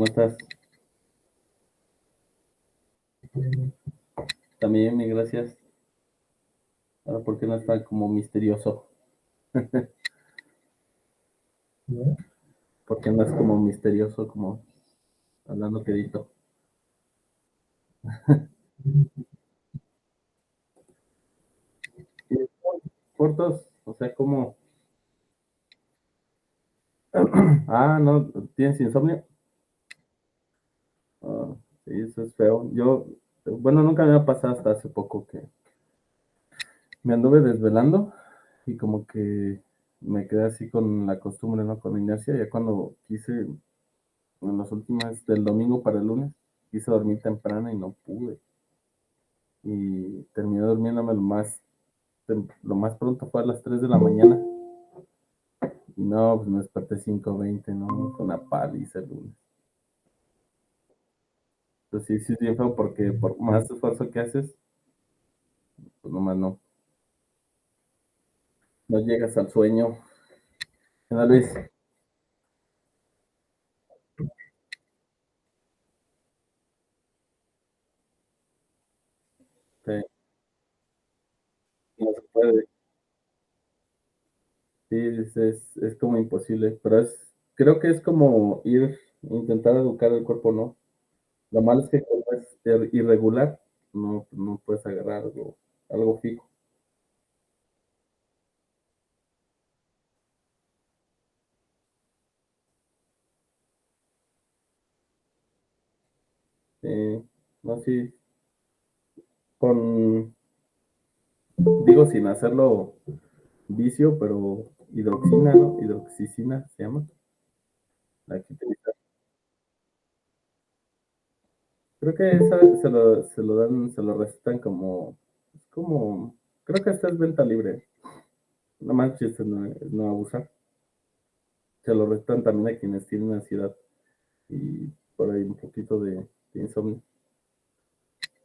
estás? También, mi gracias. Ahora, ¿por qué no está como misterioso? ¿Por qué no es como misterioso, como hablando quedito? Y cortos, o sea, como... ¿No? ¿Tienes insomnio? Ah, sí, eso es feo. Bueno, nunca me ha pasado hasta hace poco que me anduve desvelando y como que me quedé así con la costumbre, ¿no? Con la inercia. Ya cuando quise, en las últimas del domingo para el lunes, quise dormir temprano y no pude. Y terminé durmiéndome lo más pronto fue a las 3 de la mañana. Y no, pues me desperté 5:20, ¿no? Con una paliza el lunes. Entonces sí es bien feo porque por más esfuerzo que haces, pues nomás no llegas al sueño. ¿Qué Luis? Sí, no se puede. Sí, es como imposible, pero creo que es como intentar educar el cuerpo, ¿no? Lo malo es que como es irregular, no puedes agarrar algo fijo. No, sí, con, digo, sin hacerlo vicio, pero hidroxina, ¿no? Hidroxicina se llama, la que utiliza. Creo que esa se lo dan, se lo recetan como, creo que esta es venta libre. No manches, no abusar. Se lo recetan también a quienes tienen ansiedad y por ahí un poquito de insomnio.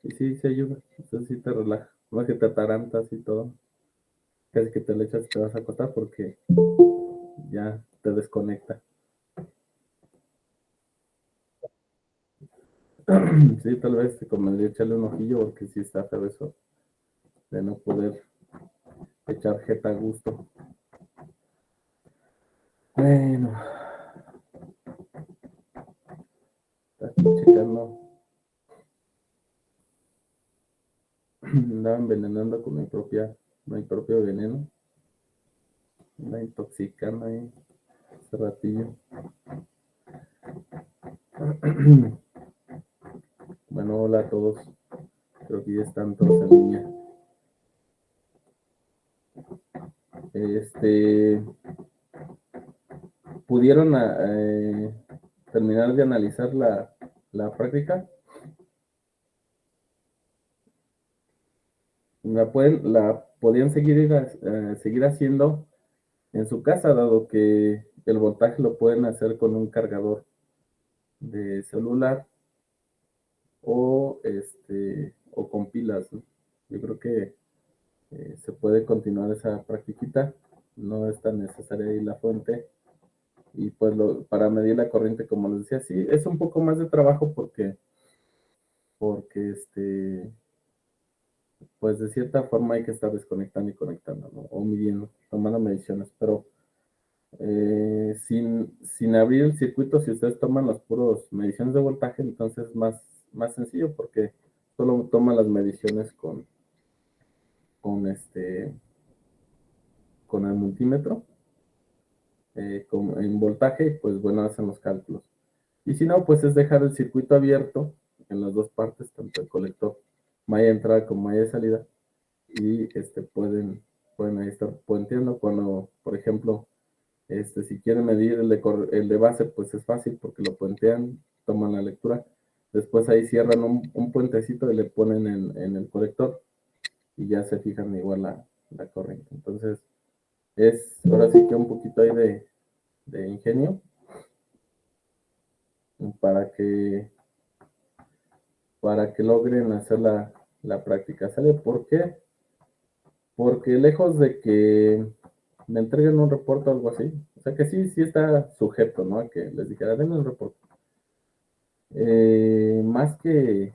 Y sí, se ayuda, o sea, sí te relaja. No es que te atarantas y todo, casi que te le echas y te vas a acostar porque ya te desconecta. Sí, tal vez te convendría echarle un ojillo porque sí está feo eso de no poder echar jeta a gusto. Bueno, está aquí checando. Andaba envenenando con mi propio veneno. Andaba intoxicando ahí hace ratillo. Bueno, hola a todos. Creo que ya están todos en línea. Este, ¿Pudieron terminar de analizar la práctica? La podían seguir haciendo en su casa, dado que el voltaje lo pueden hacer con un cargador de celular o con pilas, ¿no? Yo creo que se puede continuar esa practiquita, no es tan necesaria ahí la fuente. Y pues para medir la corriente, como les decía, sí, es un poco más de trabajo porque pues de cierta forma hay que estar desconectando y conectando, ¿no? O midiendo, tomando mediciones, pero sin abrir el circuito, si ustedes toman las puras mediciones de voltaje, entonces es más sencillo porque solo toman las mediciones con con el multímetro, en voltaje, pues bueno, hacen los cálculos. Y si no, pues es dejar el circuito abierto en las dos partes, tanto el colector malla de entrada como malla de salida, y pueden ahí estar puenteando cuando, por ejemplo, si quieren medir el de base, pues es fácil porque lo puentean, toman la lectura, después ahí cierran un puentecito y le ponen en el colector y ya se fijan igual la corriente. Entonces, ahora sí que un poquito ahí de ingenio para que, para que logren hacer la práctica. ¿Sale? ¿Por qué? Porque lejos de que me entreguen un reporte o algo así, o sea que sí está sujeto, ¿no? A que les dijera, denme un reporte. más que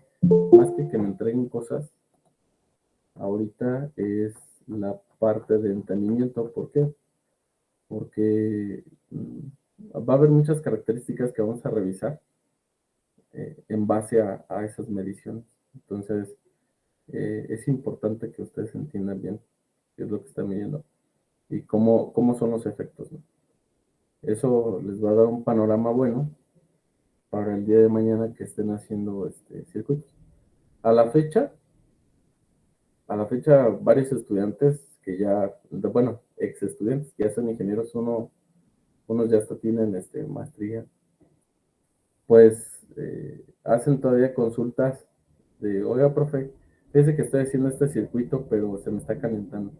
me entreguen cosas, ahorita es la parte de entendimiento. ¿Por qué? Porque va a haber muchas características que vamos a revisar en base a esas mediciones. Entonces, es importante que ustedes entiendan bien qué es lo que están midiendo y cómo son los efectos, ¿no? Eso les va a dar un panorama bueno para el día de mañana que estén haciendo circuitos. A la fecha, varios estudiantes que ya, bueno, ex estudiantes que ya son ingenieros, unos ya hasta tienen maestría, pues hacen todavía consultas de, oiga, profe, fíjese que estoy haciendo este circuito, pero se me está calentando.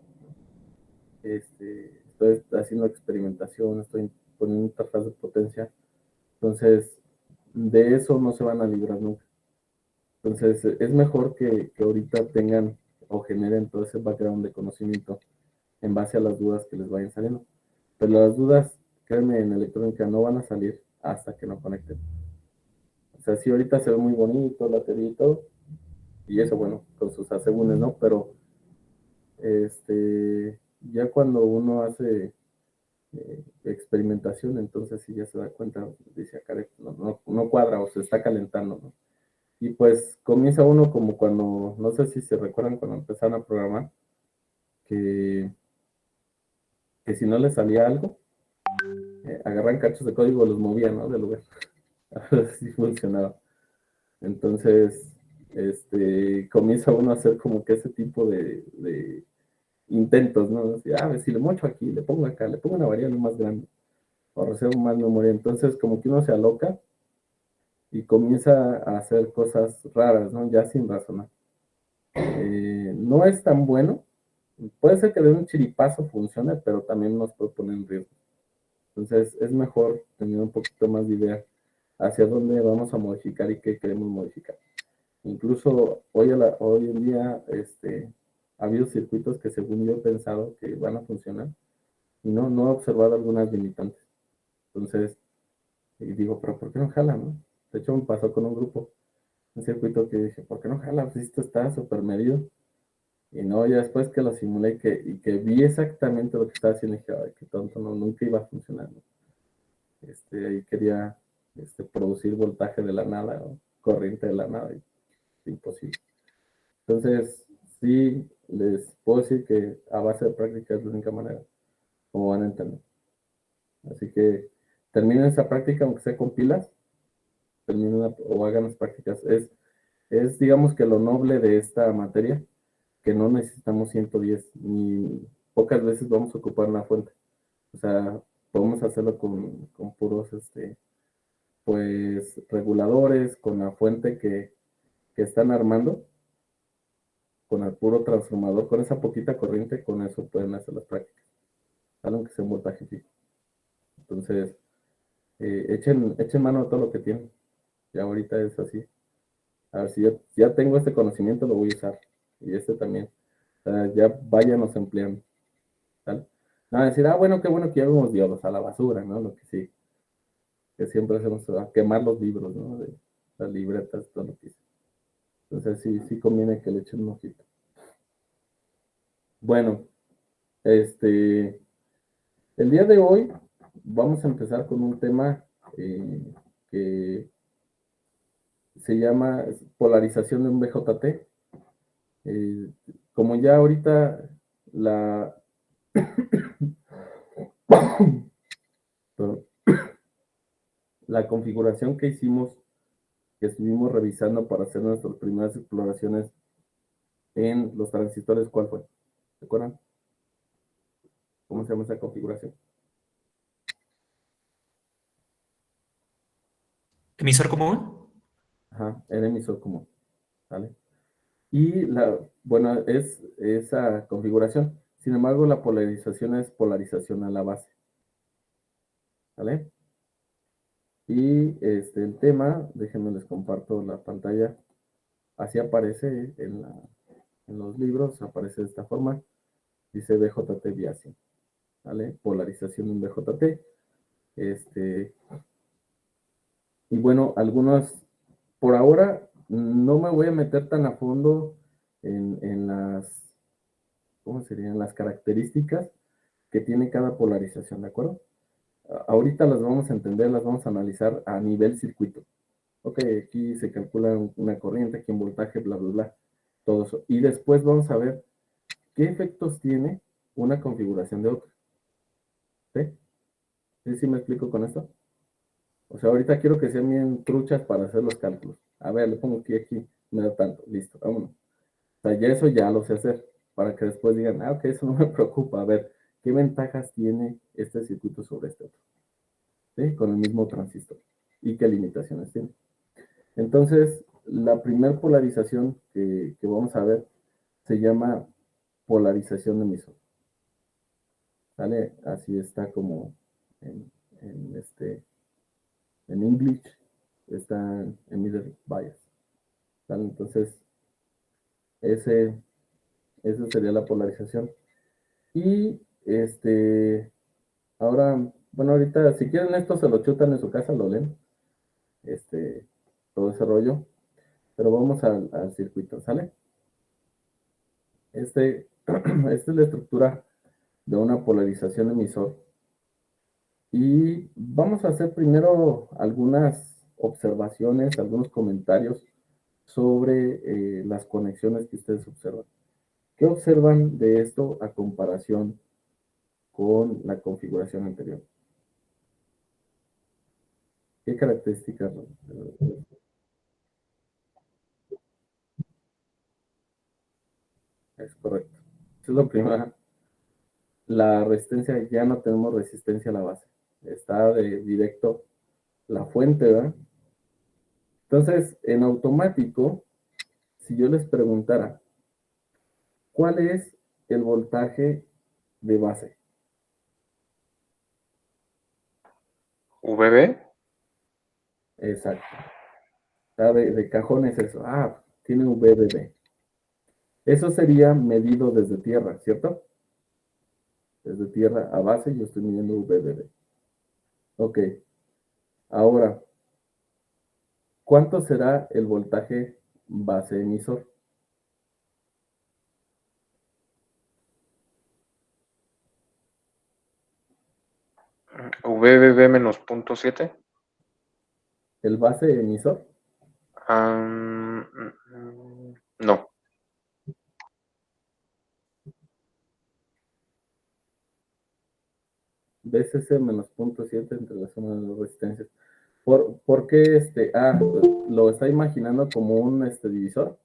Estoy haciendo experimentación, estoy poniendo interfaz de potencia. Entonces, de eso no se van a librar nunca. Entonces, es mejor que ahorita tengan o generen todo ese background de conocimiento en base a las dudas que les vayan saliendo. Pero las dudas, créanme, en electrónica no van a salir hasta que no conecten. O sea, sí, ahorita se ve muy bonito la teoría y todo, y eso, bueno, con sus asegúnes, ¿no? Pero ya cuando uno hace experimentación, entonces sí ya se da cuenta, dice, caray, no cuadra o se está calentando, ¿no? Y pues comienza uno como cuando, no sé si se recuerdan cuando empezaron a programar, que, que si no les salía algo, agarran cachos de código y los movían, ¿no? Del lugar. Así funcionaba. Entonces, comienza uno a hacer como que ese tipo de intentos, ¿no? Así, si le mocho aquí, le pongo acá, le pongo una variable más grande, o reservo más memoria. Entonces, como que uno se aloca y comienza a hacer cosas raras, ¿no? Ya sin razonar. No es tan bueno. Puede ser que de un chiripazo funcione, pero también nos puede poner en riesgo. Entonces, es mejor tener un poquito más de idea hacia dónde vamos a modificar y qué queremos modificar. Incluso hoy en día ha habido circuitos que según yo he pensado que van a funcionar y no he observado algunas limitantes. Entonces, y digo, pero ¿por qué no jala, no? De hecho, me pasó con un grupo, un circuito que dije, ¿por qué no jala? Pues esto está súper medido. Y no, ya después que lo simulé y que vi exactamente lo que estaba haciendo, dije, ay, qué tonto, no, nunca iba a funcionar, ¿no? Ahí quería producir voltaje de la nada o corriente de la nada, y imposible. Entonces, sí, les puedo decir que a base de práctica es la única manera como van a entender. Así que terminen esa práctica, aunque sea con pilas, terminen o hagan las prácticas. Es, digamos que lo noble de esta materia, que no necesitamos 110, ni pocas veces vamos a ocupar una fuente. O sea, podemos hacerlo con puros, pues, reguladores, con la fuente que están armando, con el puro transformador, con esa poquita corriente, con eso pueden hacer las prácticas, aunque sea un voltaje fijo. Entonces, echen mano a todo lo que tienen. Ya ahorita es así. A ver, si ya tengo este conocimiento, lo voy a usar. Y también. O sea, ya váyanos empleando. ¿Tal? No, decir, bueno, qué bueno que ya vemos diodos a la basura, ¿no? Lo que sí, que siempre hacemos, a quemar los libros, ¿no? De las libretas, todo lo que hice. Entonces, sí conviene que le echen un ojito. Bueno, el día de hoy vamos a empezar con un tema que se llama polarización de un BJT. Como ya ahorita la, la configuración que hicimos, que estuvimos revisando para hacer nuestras primeras exploraciones en los transistores, ¿cuál fue? ¿Se acuerdan? ¿Cómo se llama esa configuración? ¿Emisor común? Ajá, el emisor común, ¿vale? Y bueno, es esa configuración. Sin embargo, la polarización es polarización a la base, ¿vale? Y el tema, déjenme les comparto la pantalla. Así aparece en los libros, aparece de esta forma. Dice BJT biasing, ¿vale? Polarización de un BJT. Y bueno, algunos, por ahora, no me voy a meter tan a fondo en las, ¿cómo serían? Las características que tiene cada polarización, ¿de acuerdo? Ahorita las vamos a entender, las vamos a analizar a nivel circuito. Ok, aquí se calcula una corriente, aquí un voltaje, bla, bla, bla, todo eso. Y después vamos a ver qué efectos tiene una configuración de otra. ¿Sí? ¿Sí, sí me explico con esto? O sea, ahorita quiero que sean bien truchas para hacer los cálculos. A ver, le pongo aquí, me da tanto, listo, vámonos. O sea, ya eso ya lo sé hacer, para que después digan, ok, eso no me preocupa. A ver, ¿qué ventajas tiene este circuito sobre este otro? ¿Sí? Con el mismo transistor. ¿Y qué limitaciones tiene? Entonces, la primera polarización que vamos a ver se llama polarización emisor. ¿Sale? Así está como en, en English, está en emitter bias. ¿Sale? Entonces, ese, esa sería la polarización. Y ahora, bueno, ahorita, si quieren esto, se lo chutan en su casa, lo leen, este, todo ese rollo, pero vamos al circuito, ¿sale? Esta es la estructura de una polarización emisor. Y vamos a hacer primero algunas observaciones, algunos comentarios sobre las conexiones que ustedes observan. ¿Qué observan de esto a comparación con la configuración anterior? ¿Qué características? Es correcto. Eso es lo primero. La resistencia, ya no tenemos resistencia a la base. Está de directo la fuente, ¿verdad? Entonces, en automático, si yo les preguntara, ¿cuál es el voltaje de base? ¿VB? Exacto. Está de cajón es eso. Ah, tiene un VDB. Eso sería medido desde tierra, ¿cierto? Desde tierra a base yo estoy midiendo VDB. Ok. Ahora, ¿cuánto será el voltaje base emisor? ¿VBB menos 0.7? ¿El base emisor? No. BCC menos 0.7 entre la suma de las resistencias. ¿Por qué lo está imaginando como un divisor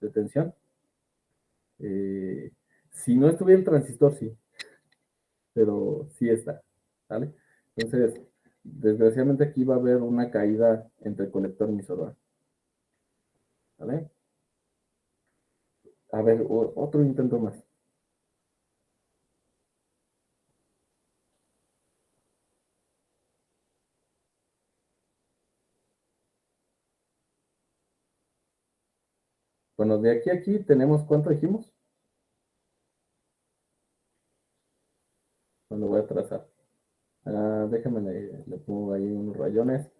de tensión? Si no estuviera el transistor, sí, pero sí está, ¿vale? Entonces, desgraciadamente aquí va a haber una caída entre colector y emisor, ¿vale? A ver, otro intento más. Bueno, de aquí a aquí tenemos, ¿cuánto dijimos? Bueno, voy a trazar. Déjame, le pongo ahí unos rayones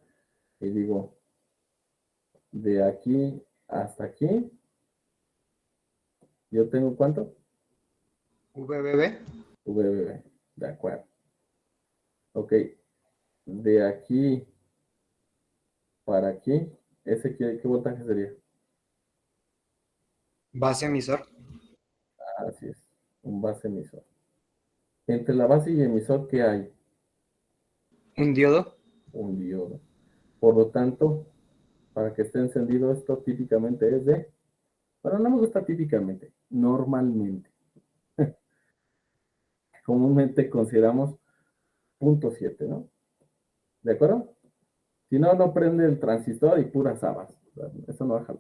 y digo, de aquí hasta aquí, yo tengo ¿cuánto? VBB. VBB, de acuerdo. Ok, de aquí para aquí, ¿qué voltaje sería? Base emisor. Así es, un base emisor. Entre la base y emisor, ¿qué hay? Un diodo. Un diodo. Por lo tanto, para que esté encendido esto típicamente es de, bueno, no me gusta típicamente, normalmente. Comúnmente consideramos 0.7, ¿no? ¿De acuerdo? Si no, no prende el transistor y puras habas. Eso no baja.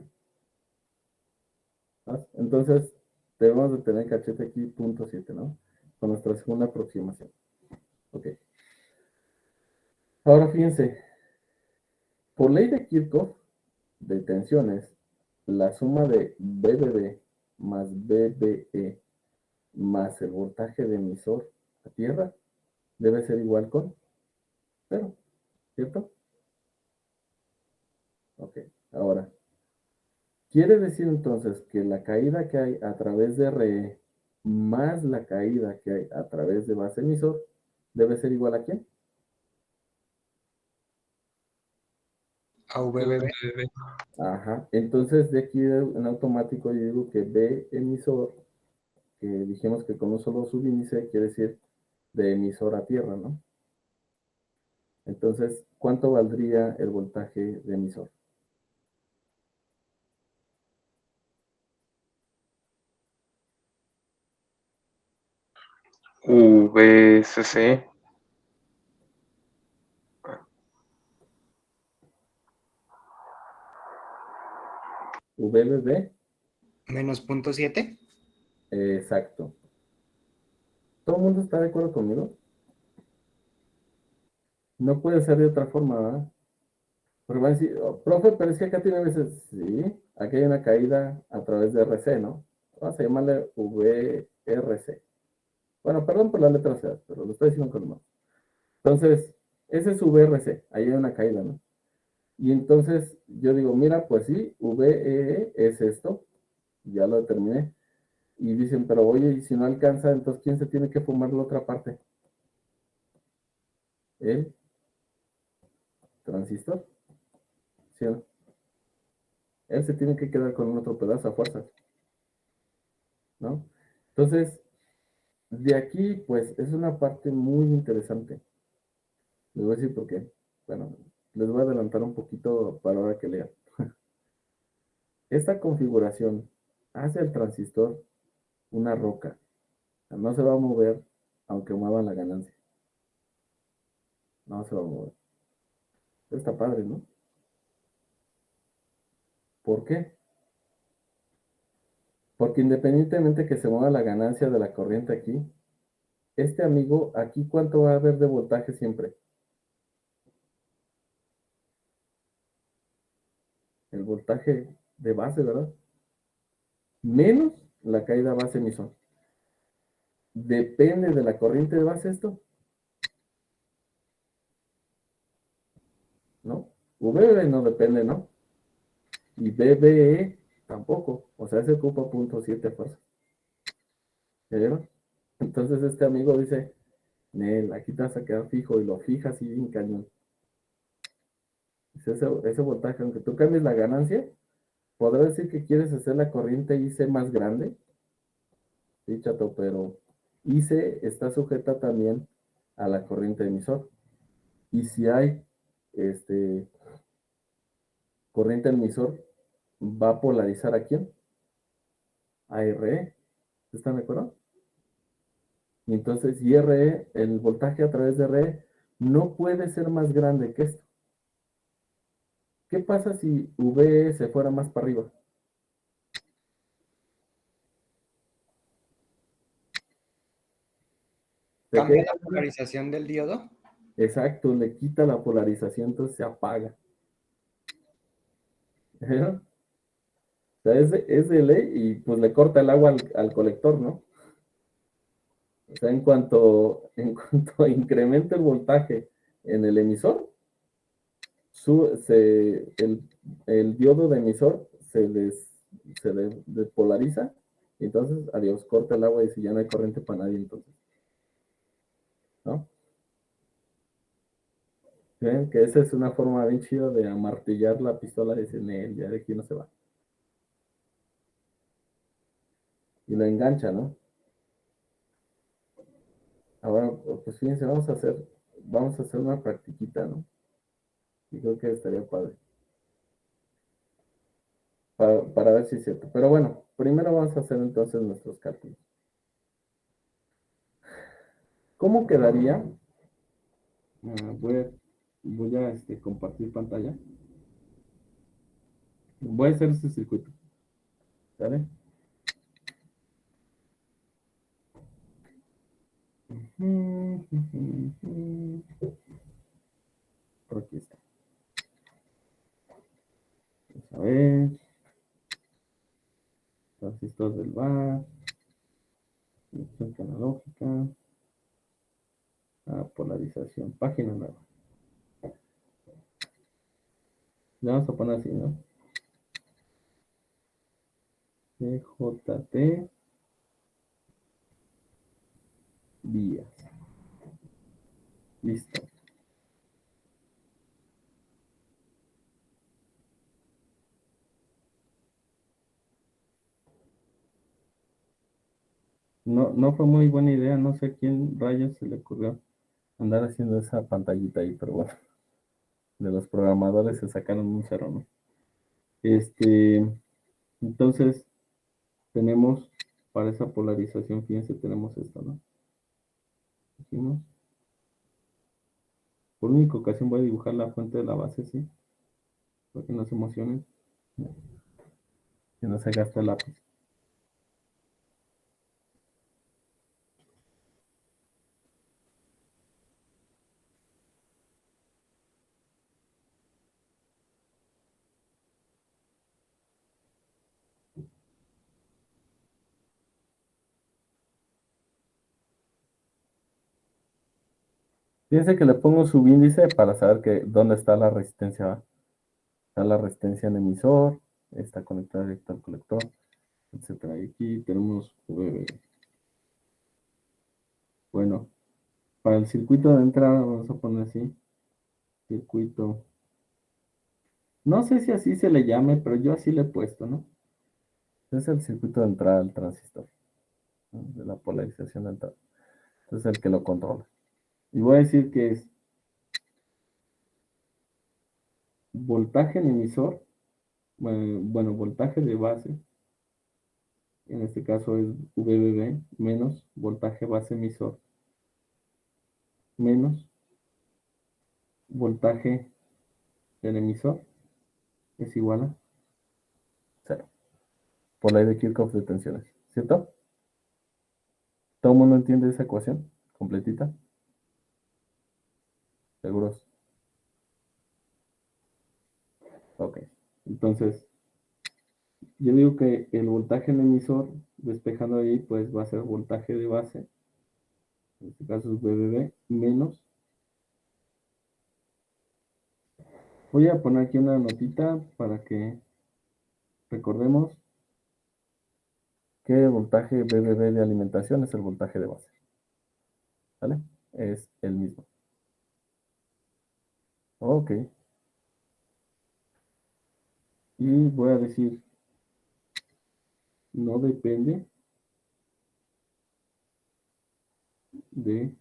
Entonces, debemos de tener cachete aquí 0.7, ¿no? Con nuestra segunda aproximación. Ok. Ahora fíjense, por ley de Kirchhoff de tensiones, la suma de BBB más BBE más el voltaje de emisor a tierra debe ser igual con 0, ¿cierto? Ok, ahora, Quiere decir entonces que la caída que hay a través de RE más la caída que hay a través de base emisor debe ser igual a ¿quién? A VBB. Ajá. Entonces de aquí en automático yo digo que B emisor, que dijimos que con un solo subíndice quiere decir de emisor a tierra, ¿no? Entonces, ¿cuánto valdría el voltaje de emisor? VCC. VBB, Menos 0.7. exacto. ¿Todo el mundo está de acuerdo conmigo? No puede ser de otra forma, ¿verdad? Porque van a decir, "Oh, profe, pero es que acá tiene veces, sí, aquí hay una caída a través de RC, ¿no? Vamos a llamarle VRC. Bueno, perdón por las letras feas, pero lo estoy diciendo con más. Entonces, ese es VRC, ahí hay una caída, ¿no? Y entonces yo digo, mira, pues sí, VEE es esto, ya lo determiné. Y dicen, pero oye, y si no alcanza, entonces ¿quién se tiene que fumar la otra parte? El transistor, ¿sí o no? Él se tiene que quedar con otro pedazo a fuerzas, ¿no? Entonces, de aquí, pues, es una parte muy interesante. Les voy a decir por qué. Bueno, les voy a adelantar un poquito para ahora que lean. Esta configuración hace el transistor una roca. O sea, no se va a mover aunque muevan la ganancia. No se va a mover. Está padre, ¿no? ¿Por qué? Porque independientemente que se mueva la ganancia de la corriente aquí, este amigo, aquí, ¿cuánto va a haber de voltaje siempre? El voltaje de base, ¿verdad? Menos la caída base emisor. ¿Depende de la corriente de base esto? ¿No? VB no depende, ¿no? Y BBE tampoco. O sea, se ocupa 0.7 fuerza. ¿Ya vieron? Entonces este amigo dice, Nel, aquí te vas a quedar fijo y lo fija así en cañón. Ese voltaje, aunque tú cambies la ganancia, podrás decir que quieres hacer la corriente IC más grande. Sí, chato, pero IC está sujeta también a la corriente emisor. Y si hay corriente emisor, va a polarizar a quién? A RE. ¿Están de acuerdo? Y entonces, y RE, el voltaje a través de RE no puede ser más grande que esto. ¿Qué pasa si VE se fuera más para arriba? ¿Se Cambia queda? la polarización del diodo. Exacto, le quita la polarización, entonces se apaga. ¿Eh? O sea, es de ley y pues le corta el agua al colector, ¿no? O sea, en cuanto incrementa el voltaje en el emisor, el diodo de emisor se despolariza y entonces, adiós, corta el agua y si ya no hay corriente para nadie entonces, ¿no? ¿Ven? Que esa es una forma bien chida de amartillar la pistola de CNL, ya de aquí no se va. Y lo engancha, ¿no? Ahora, pues fíjense, vamos a hacer una practiquita, ¿no? Y creo que estaría padre. Para ver si es cierto. Pero bueno, primero vamos a hacer entonces nuestros cálculos. ¿Cómo quedaría? Voy a compartir pantalla. Voy a hacer este circuito. ¿Sale? Por aquí está. Vamos a ver. Transistor del bar. Función analógica. Polarización. Página nueva. Le vamos a poner así, ¿no? CJT vías. Listo. No fue muy buena idea, no sé a quién rayos se le ocurrió andar haciendo esa pantallita ahí, pero bueno, de los programadores se sacaron un cero, ¿no? Entonces, tenemos para esa polarización, fíjense, tenemos esto, ¿no? Dijimos, por única ocasión voy a dibujar la fuente de la base, ¿sí? Para que no se emocionen, que no se gasta el lápiz. Fíjense que le pongo subíndice para saber que dónde está la resistencia, ¿va? Está la resistencia en emisor, está conectada directo al colector, etcétera. Y aquí tenemos VB. Bueno, para el circuito de entrada vamos a poner así, circuito. No sé si así se le llame, pero yo así le he puesto, ¿no? Es el circuito de entrada al transistor, ¿no? De la polarización de entrada. Entonces es el que lo controla. Y voy a decir que es voltaje en emisor, bueno, voltaje de base, en este caso es VBB, menos voltaje base emisor, menos voltaje del emisor, es igual a 0. Por ley de Kirchhoff de tensiones, ¿cierto? ¿Todo el mundo entiende esa ecuación completita? ¿Seguros? Ok. Entonces, yo digo que el voltaje en emisor, despejando ahí, pues va a ser voltaje de base, en este caso es VBB, menos. Voy a poner aquí una notita para que recordemos que el voltaje VBB de alimentación es el voltaje de base. ¿Vale? Es el mismo. Ok. Y voy a decir, no depende de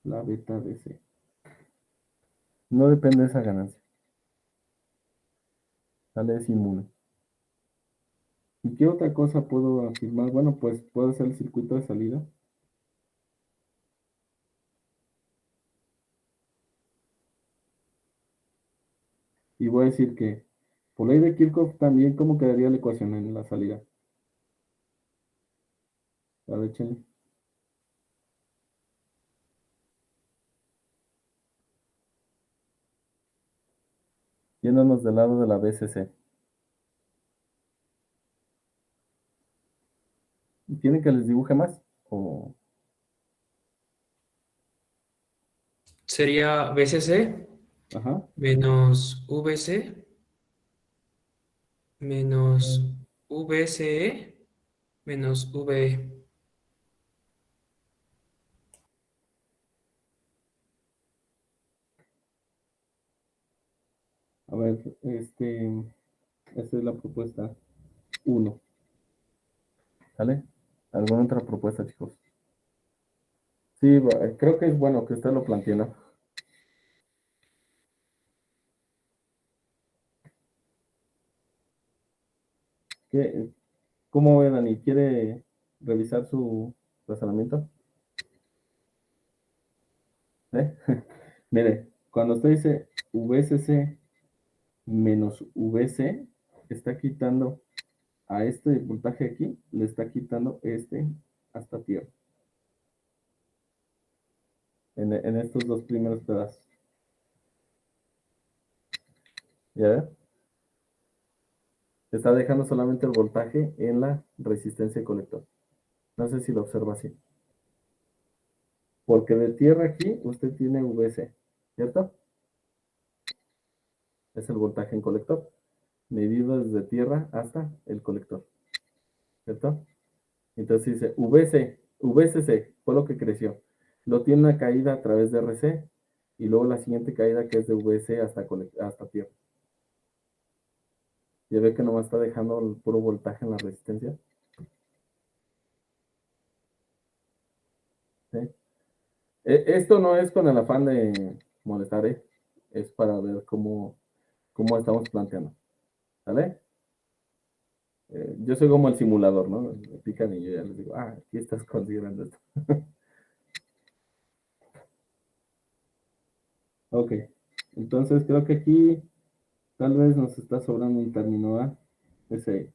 la beta DC. No depende de esa ganancia. ¿Vale? Es inmune. ¿Y qué otra cosa puedo afirmar? Bueno, pues puedo hacer el circuito de salida. Y voy a decir que por ley de Kirchhoff también, ¿cómo quedaría la ecuación en la salida? A ver, échenle. Yéndonos del lado de la BCC. ¿Quieren que les dibuje más? O... Sería BCC Ajá. menos VC menos VCE menos VE. A ver, esta es la propuesta 1. ¿Sale? ¿Alguna otra propuesta, chicos? Sí, creo que es bueno que usted lo plantee, ¿no? ¿Cómo ve, Dani? ¿Quiere revisar su razonamiento? ¿Eh? Mire, cuando usted dice VCC menos VC, está quitando a este voltaje aquí, le está quitando este hasta tierra. En estos dos primeros pedazos. ¿Ya ve? Está dejando solamente el voltaje en la resistencia de colector. No sé si lo observa así. Porque de tierra aquí usted tiene VC, ¿cierto? Es el voltaje en colector, medido desde tierra hasta el colector. ¿cierto? Entonces dice VCC fue lo que creció. Lo tiene una caída a través de RC y luego la siguiente caída que es de VC hasta tierra. Ya ve que nomás está dejando el puro voltaje en la resistencia. ¿Sí? Esto no es con el afán de molestar, ¿eh? Es para ver cómo estamos planteando. ¿Vale? Yo soy como el simulador, ¿no? Me pican y yo ya les digo, aquí estás considerando esto. Ok, entonces creo que aquí tal vez nos está sobrando un término A. Ese.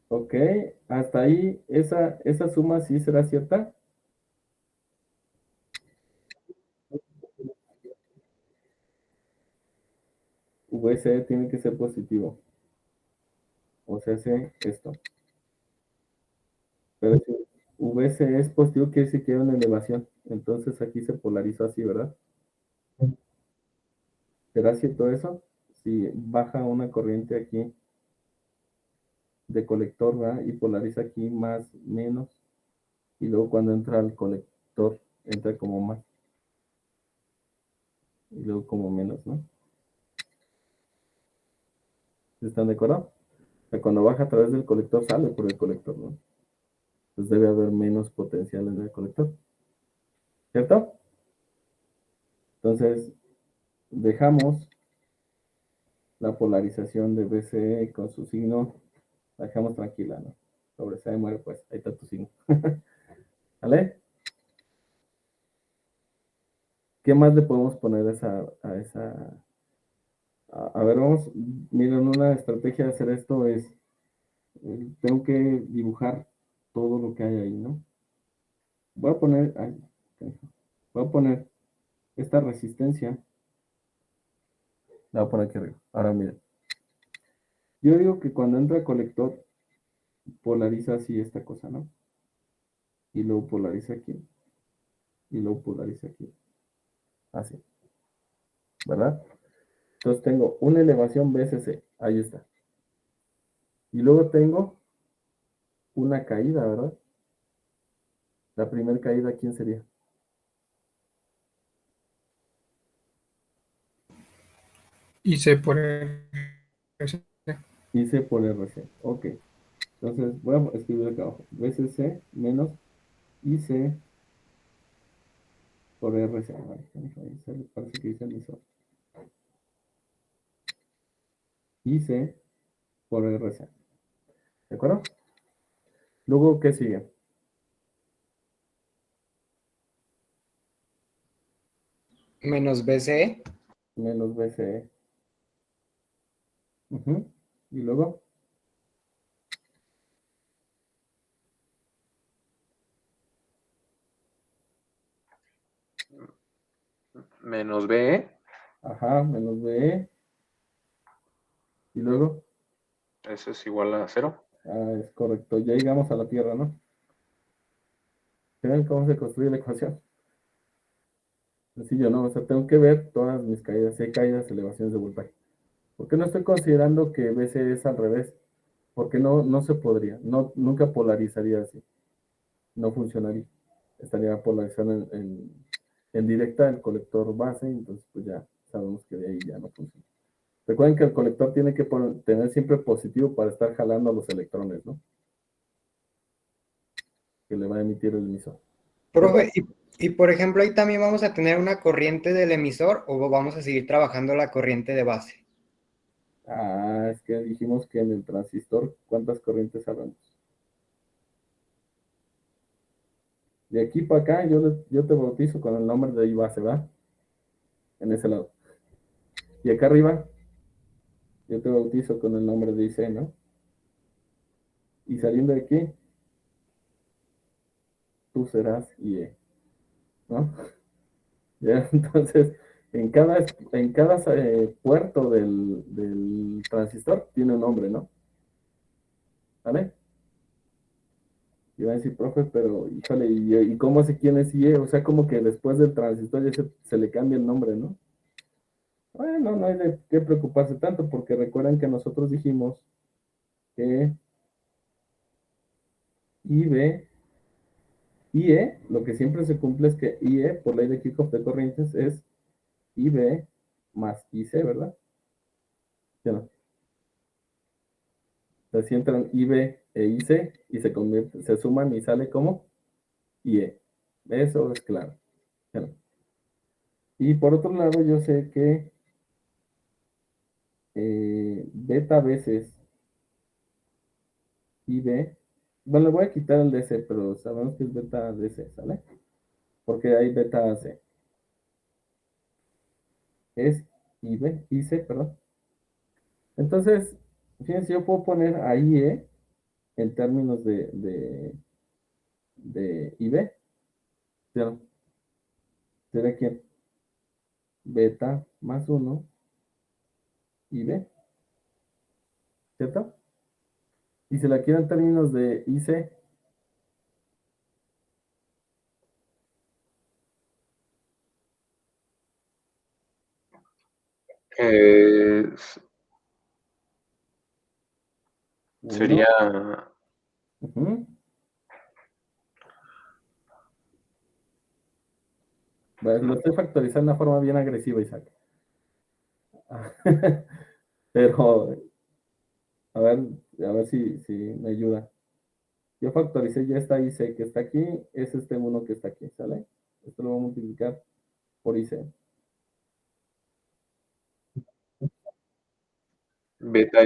Ok, hasta ahí, esa suma sí será cierta. VC tiene que ser positivo. O sea, hace esto. Pero si VC es positivo, quiere decir que hay una elevación. Entonces aquí se polarizó así, ¿verdad? ¿Será cierto eso? Si baja una corriente aquí de colector, ¿verdad? Y polariza aquí más, menos. Y luego cuando entra al colector, entra como más. Y luego como menos, ¿no? ¿Están de acuerdo? O sea, cuando baja a través del colector, sale por el colector, ¿no? Entonces debe haber menos potencial en el colector. ¿Cierto? Entonces, dejamos la polarización de BCE con su signo, la dejamos tranquila, ¿no? Sobre C muere, pues, ahí está tu signo. ¿Vale? ¿Qué más le podemos poner a esa? A ver, vamos, miren, una estrategia de hacer esto es, tengo que dibujar todo lo que hay ahí, ¿no? Voy a poner, voy a poner esta resistencia, la voy a poner aquí arriba. Ahora miren, yo digo que cuando entra colector, polariza así esta cosa, ¿no? Y luego polariza aquí, y luego polariza aquí, así, ¿verdad? Entonces tengo una elevación BCC, ahí está. Y luego tengo una caída, ¿verdad? La primera caída, ¿quién sería? IC por RC. IC por RC. Ok. Entonces voy a escribir acá abajo. BCC menos IC por RC. Ahí parece que dice emisor. IC por RC. ¿De acuerdo? Luego, ¿qué sigue? Menos BCE. Menos BCE. Y luego, Menos B. menos BE. Y luego, Eso es igual a 0. es correcto. Ya llegamos a la Tierra, ¿no? ¿Ven cómo se construye la ecuación? Sencillo, ¿no? O sea, tengo que ver todas mis caídas. Si hay caídas, elevaciones de voltaje. ¿Por qué no estoy considerando que BC es al revés? Porque no se podría. Nunca polarizaría así. No funcionaría. Estaría polarizando en directa el colector base, entonces pues ya sabemos que de ahí ya no funciona. Recuerden que el colector tiene que tener siempre positivo para estar jalando a los electrones, ¿no? Que le va a emitir el emisor. Profe, y por ejemplo, ahí también vamos a tener una corriente del emisor o vamos a seguir trabajando la corriente de base. Es que dijimos que en el transistor, ¿cuántas corrientes hablamos? De aquí para acá, yo te bautizo con el nombre de I base, ¿va? En ese lado. Y acá arriba, yo te bautizo con el nombre de IC, ¿no? Y saliendo de aquí, tú serás IE, ¿no? ¿Ya? Entonces, en cada puerto del transistor tiene un nombre, ¿no? ¿Vale? Y va a decir, profe, pero híjole, ¿y cómo sé quién es IE? O sea, como que después del transistor ya se le cambia el nombre, ¿no? Bueno, no hay de qué preocuparse tanto, porque recuerden que nosotros dijimos que IB, IE, lo que siempre se cumple es que IE, por ley de Kirchhoff de corrientes, es IB más IC, ¿verdad? ¿Sí o no? Entonces, si entran IB e IC y se suman y sale como IE. Eso es claro. ¿Sí o no? Y por otro lado, yo sé que beta veces IB, bueno, le voy a quitar el DC, pero sabemos que es beta DC, ¿sale? Porque hay beta AC. Es IB, IC, perdón. Entonces, fíjense, yo puedo poner a IE en términos de IB. ¿Sí o no? ¿Será quién? Beta más 1 IB, ¿cierto? Y si la quiero en términos de IC, Eh, uno. sería Ujú. Bueno, lo estoy factorizando de una forma bien agresiva, Isaac. Pero, a ver si me ayuda. Yo factoricé ya esta IC que está aquí, es este uno que está aquí, ¿sale? Esto lo voy a multiplicar por IC. beta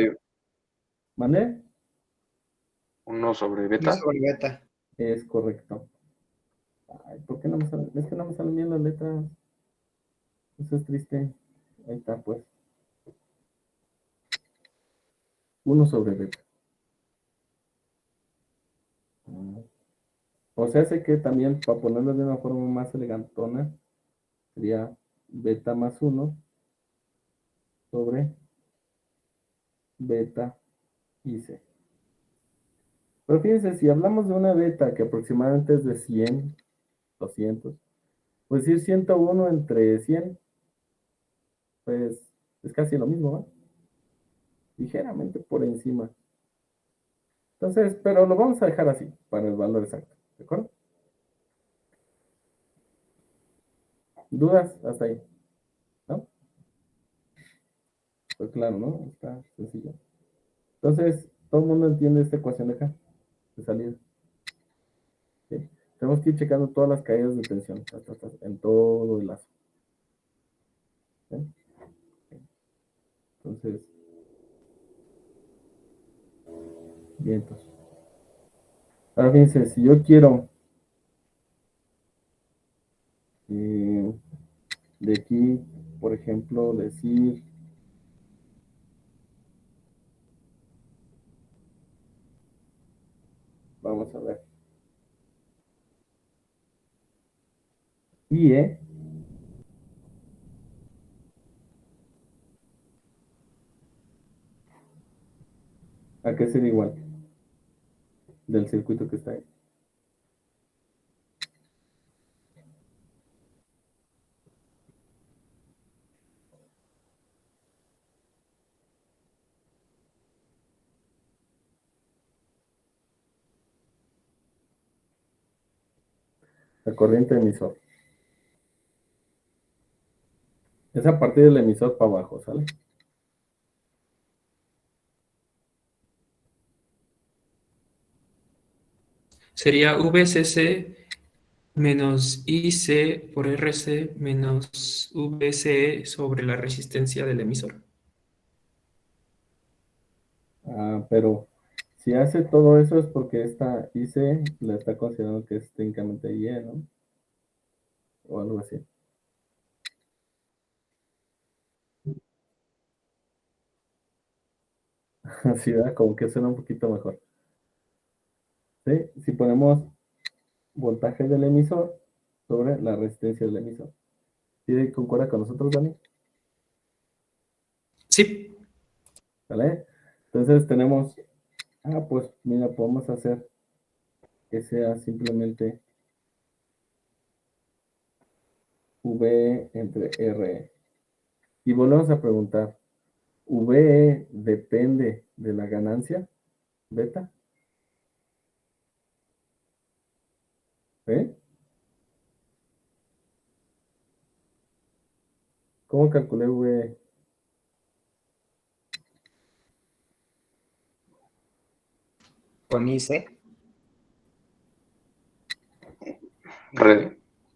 ¿Mande? 1 sobre Uno beta. sobre beta. Es correcto. Ay, ¿por qué no me salen? Es que no me salen bien las letras. Eso es triste. Ahí está, pues. Uno sobre beta. O sea, sé que también, para ponerlo de una forma más elegantona, sería beta más uno sobre beta IC. Pero fíjense, si hablamos de una beta que aproximadamente es de 100, 200, pues ir 101 entre 100, pues es casi lo mismo, ¿va? Ligeramente por encima. Entonces, pero lo vamos a dejar así, para el valor exacto, ¿de acuerdo? ¿Dudas? Hasta ahí, ¿no? Pues claro, ¿no? Está sencillo. Entonces, todo el mundo entiende esta ecuación de acá, de salida. ¿Sí? Tenemos que ir checando todas las caídas de tensión, en todo el lazo. ¿Sí? Entonces, bien, entonces. Ahora fíjense, si yo quiero eh, de aquí, por ejemplo, decir, vamos a ver, IE, ¿a qué sería igual? Del circuito que está ahí. La corriente emisor. Es a partir del emisor para abajo, ¿sale? Sería VCC menos IC por RC menos VCE sobre la resistencia del emisor. Pero si hace todo eso es porque esta IC la está considerando que es técnicamente IE, ¿no? O algo así. Así, ¿verdad? Como que suena un poquito mejor. ¿Sí? Si ponemos voltaje del emisor sobre la resistencia del emisor. ¿Sí concuerda con nosotros, Dani? Sí, ¿Vale? Entonces tenemos, pues mira, podemos hacer que sea simplemente V entre R. Y volvemos a preguntar, ¿VE depende de la ganancia beta? ¿Eh? ¿Cómo calculé VE? Con IC.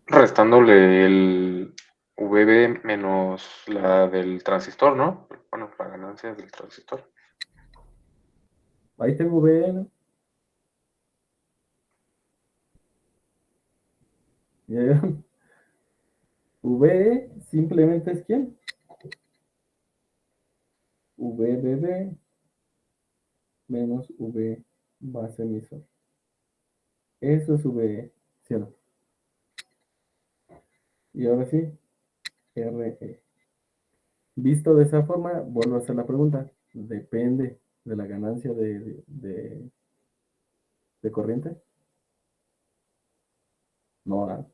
Restándole el VB menos la del transistor, ¿no? Bueno, la ganancia del transistor. Ahí tengo VE, ¿no? ¿Ya vieron? VE simplemente es ¿quién? VBB menos V base emisor. Eso es VE, ¿sí o no? Y ahora sí, RE. Visto de esa forma, vuelvo a hacer la pregunta. ¿Depende de la ganancia de corriente? No, ¿verdad?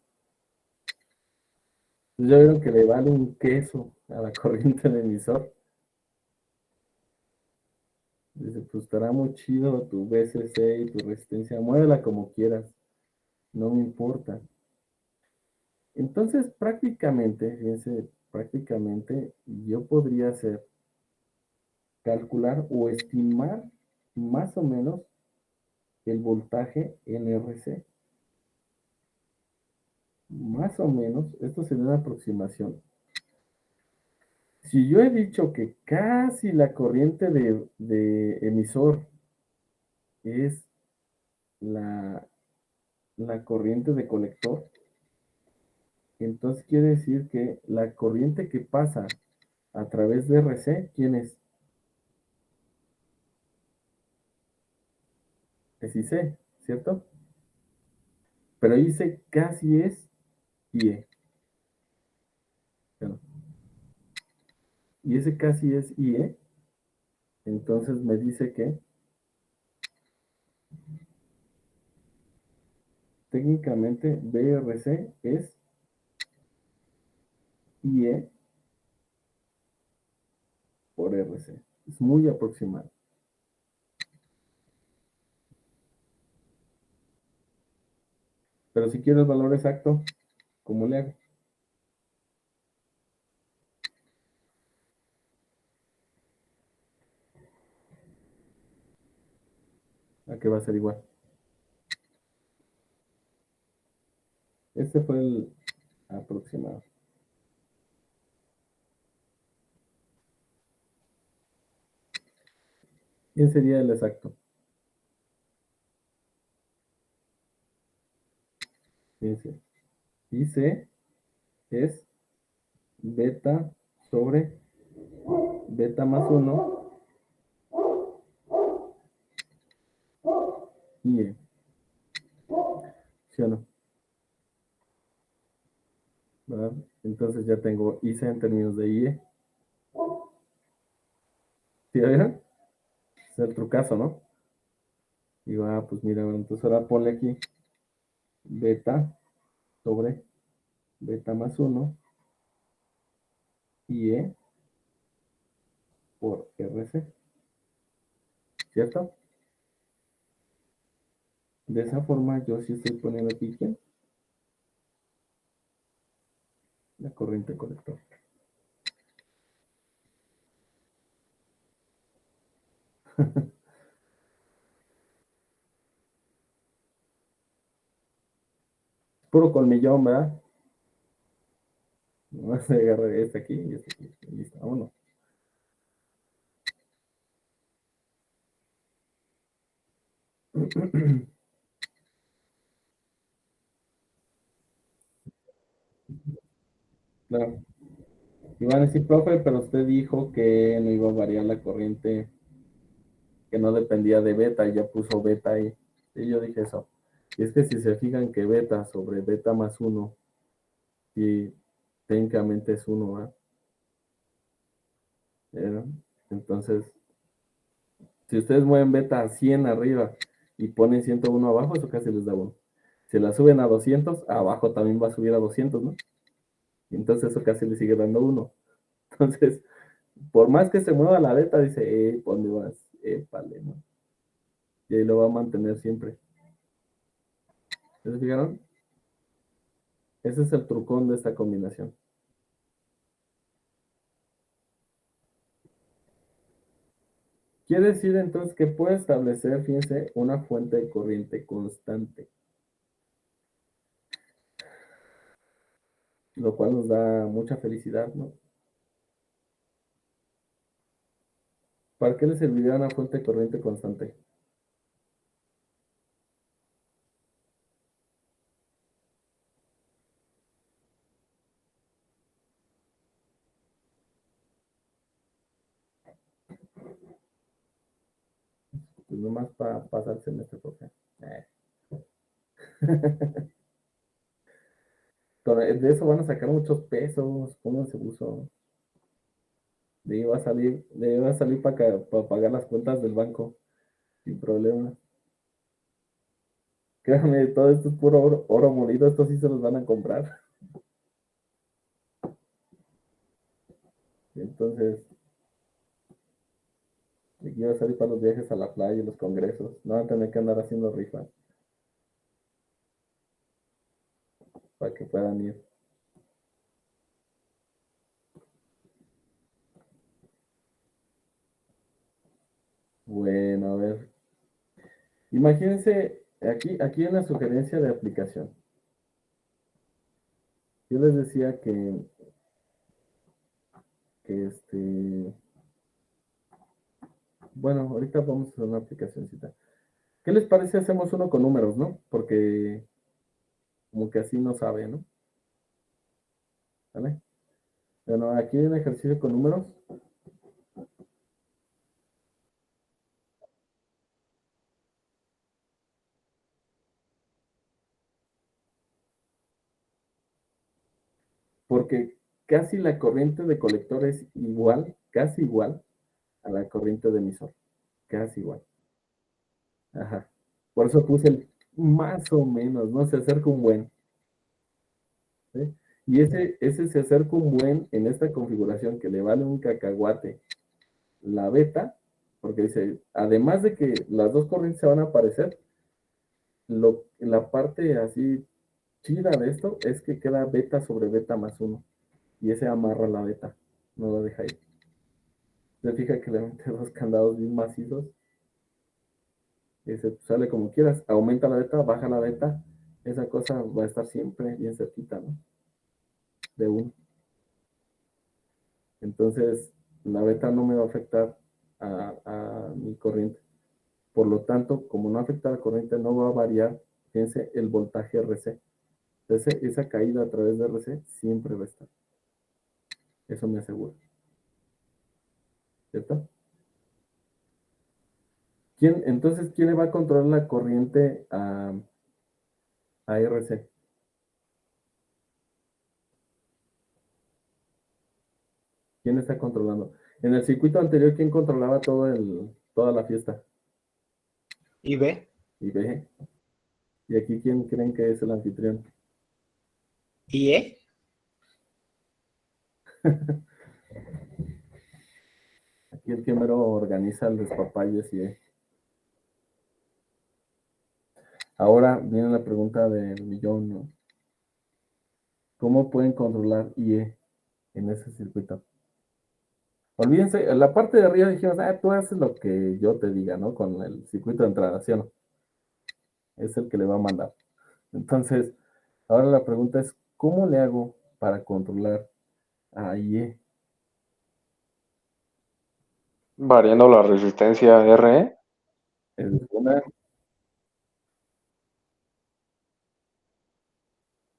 Pues ya vieron que le vale un queso a la corriente del emisor. Dice, pues estará muy chido tu VCC y tu resistencia, muévela como quieras, no me importa. Entonces, prácticamente, fíjense, prácticamente yo podría hacer, calcular o estimar más o menos el voltaje en RC. Más o menos, esto sería una aproximación. Si yo he dicho que casi la corriente de emisor es la corriente de colector, entonces quiere decir que la corriente que pasa a través de RC, ¿quién es? Es IC, ¿cierto? Pero IC casi es IE. ¿No? Y ese casi es IE, entonces me dice que técnicamente BRC es IE por RC. Es muy aproximado. Pero si quiero el valor exacto, ¿cómo le hago? ¿A qué va a ser igual? Este fue el aproximado. ¿Quién sería el exacto? Fíjense. IC es beta sobre beta más 1 IE. ¿Sí o no? ¿Verdad? Entonces ya tengo IC en términos de IE. ¿Sí ya vieron? Es el trucazo, ¿no? Digo, pues mira, entonces ahora ponle aquí beta sobre beta más 1 IE por RC, ¿cierto? De esa forma yo sí estoy poniendo aquí ¿quién? La corriente colector. Puro colmillón, ¿verdad? Nomás agarrar este aquí y este aquí. Y listo, vámonos. Claro. Y van a decir, profe, pero usted dijo que no iba a variar la corriente, que no dependía de beta, y ya puso beta ahí. Y yo dije eso. Y es que si se fijan que beta sobre beta más 1, y técnicamente es 1, ¿verdad? Entonces, si ustedes mueven beta a 100 arriba y ponen 101 abajo, eso casi les da 1. Si la suben a 200, abajo también va a subir a 200, ¿no? Y entonces eso casi le sigue dando 1. Entonces, por más que se mueva la beta, dice, ¿por dónde vas? Épale, ¿no? Y ahí lo va a mantener siempre. ¿Se fijaron? Ese es el trucón de esta combinación. Quiere decir entonces que puede establecer, fíjense, una fuente de corriente constante, lo cual nos da mucha felicidad, ¿no? ¿Para qué le serviría una fuente de corriente constante? Pues nomás para pasar el semestre, profe. De eso van a sacar muchos pesos, pónganse buzo. De ahí va a salir para pagar las cuentas del banco, sin problema. Créanme, todo esto es puro oro molido, estos sí se los van a comprar. Entonces, aquí va a salir para los viajes a la playa y los congresos. No van a tener que andar haciendo rifas para que puedan ir. Bueno, a ver. Imagínense, aquí en la sugerencia de aplicación. Yo les decía que bueno, ahorita vamos a hacer una aplicacióncita. ¿Qué les parece si hacemos uno con números, no? Porque como que así no sabe, ¿no? ¿Vale? Bueno, aquí hay un ejercicio con números. Porque casi la corriente de colector es igual, casi igual a la corriente de emisor. Casi igual. Ajá. Por eso puse el más o menos, ¿no? Se acerca un buen. ¿Sí? Y ese se acerca un buen en esta configuración que le vale un cacahuate la beta, porque dice, además de que las dos corrientes se van a aparecer, la parte así chida de esto es que queda beta sobre beta más uno. Y ese amarra la beta, no lo deja ir. Se fija que le mete dos candados bien macizos. Ese sale como quieras, aumenta la beta, baja la beta. Esa cosa va a estar siempre bien cerquita, ¿no? De uno. Entonces, la beta no me va a afectar a mi corriente. Por lo tanto, como no afecta a la corriente, no va a variar, fíjense, el voltaje RC. Entonces, esa caída a través de RC siempre va a estar. Eso me asegura. ¿Cierto? Entonces, ¿quién le va a controlar la corriente a RC? ¿Quién está controlando? En el circuito anterior, ¿quién controlaba toda la fiesta? ¿Y B? IBG. ¿Y aquí quién creen que es el anfitrión? ¿Y E? Aquí el que mero organiza el despapalles y ahora viene la pregunta del millón, ¿no? ¿Cómo pueden controlar IE en ese circuito? Olvídense, la parte de arriba dijimos, tú haces lo que yo te diga, ¿no? Con el circuito de entrada, ¿sí o no? Es el que le va a mandar. Entonces, ahora la pregunta es, ¿cómo le hago para controlar a IE? Variando la resistencia RE. Es una,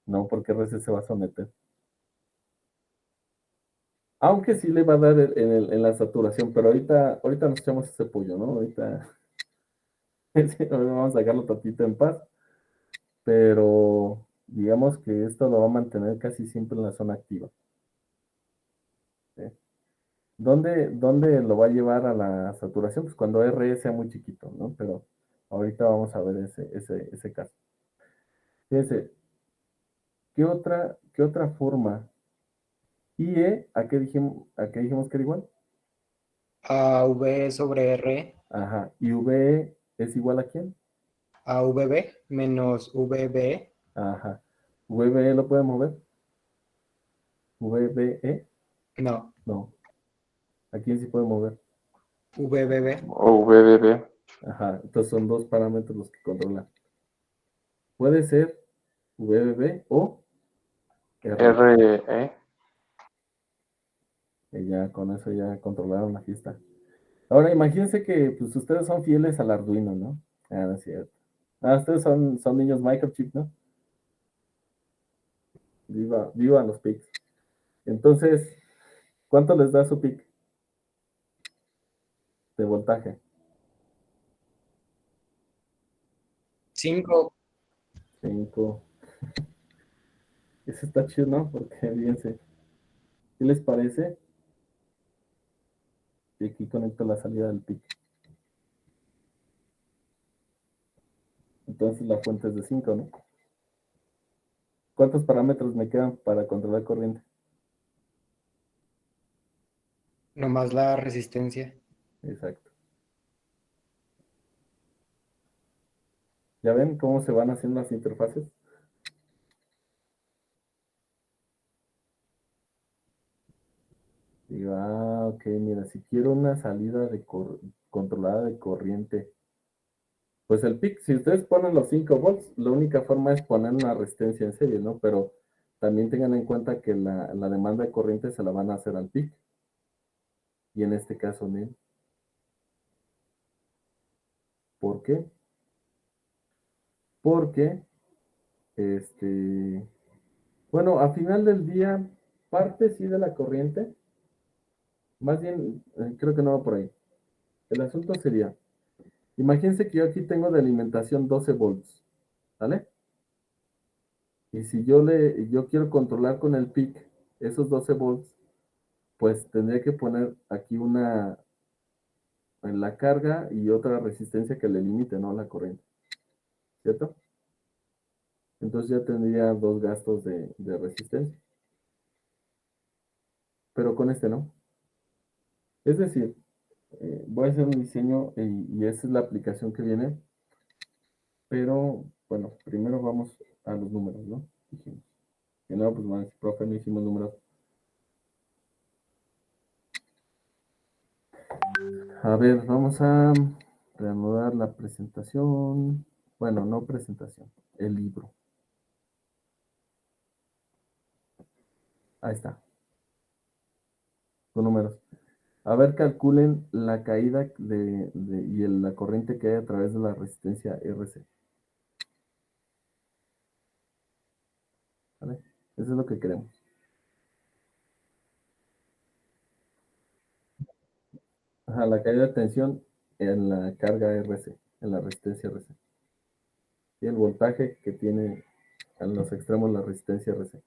no, porque RC se va a someter. Aunque sí le va a dar en la saturación, pero ahorita nos echamos ese pollo, ¿no? Ahorita sí, vamos a sacarlo tantito en paz, pero digamos que esto lo va a mantener casi siempre en la zona activa. ¿Sí? ¿Dónde lo va a llevar a la saturación? Pues cuando R sea muy chiquito, ¿no? Pero ahorita vamos a ver ese caso. Fíjense, ¿qué otra forma Y E, a qué dijimos que era igual? A V sobre R, Ajá. ¿Y VE es igual a quién? a VB menos VB, Ajá. ¿VBE lo podemos mover? ¿VBE? no, No. ¿A quién sí puede mover? VBB. O VBB. Ajá. Entonces son dos parámetros los que controlan. Puede ser VBB o R. RE. Y ya con eso ya controlaron la fiesta. Ahora imagínense que pues ustedes son fieles al Arduino, ¿no? Ah, no es cierto. Ah, ustedes son niños microchip, ¿no? Viva los PICs. Entonces, ¿cuánto les da su PIC de voltaje? 5, 5. Eso está chido, ¿no? Porque, fíjense, ¿qué les parece? Y aquí conecto la salida del PIC. Entonces la fuente es de 5, ¿no? ¿Cuántos parámetros me quedan para controlar corriente? nomás la resistencia. Exacto. ¿Ya ven cómo se van haciendo las interfaces? Digo, ok, mira, si quiero una salida controlada de corriente, pues el PIC, si ustedes ponen los 5 volts, la única forma es poner una resistencia en serie, ¿no? Pero también tengan en cuenta que la demanda de corriente se la van a hacer al PIC. Y en este caso, ¿no? ¿Por qué? Porque, bueno, a final del día, parte sí de la corriente, más bien, creo que no va por ahí. El asunto sería, imagínense que yo aquí tengo de alimentación 12 volts, ¿vale? Y si yo quiero controlar con el PIC esos 12 volts, pues tendría que poner aquí una en la carga y otra resistencia que le limite, ¿no? La corriente, ¿cierto? Entonces ya tendría dos gastos de resistencia, pero con este no. Es decir, voy a hacer un diseño y esa es la aplicación que viene, pero bueno, primero vamos a los números, ¿no? Dijimos. Y no, pues más, profe, no hicimos números. A ver, vamos a reanudar la presentación. Bueno, no presentación, el libro. Ahí está, con números. A ver, calculen la caída y la corriente que hay a través de la resistencia RC. ¿Vale? Eso es lo que queremos. Ajá, la caída de tensión en la carga RC, en la resistencia RC. Y el voltaje que tiene en los extremos la resistencia RC.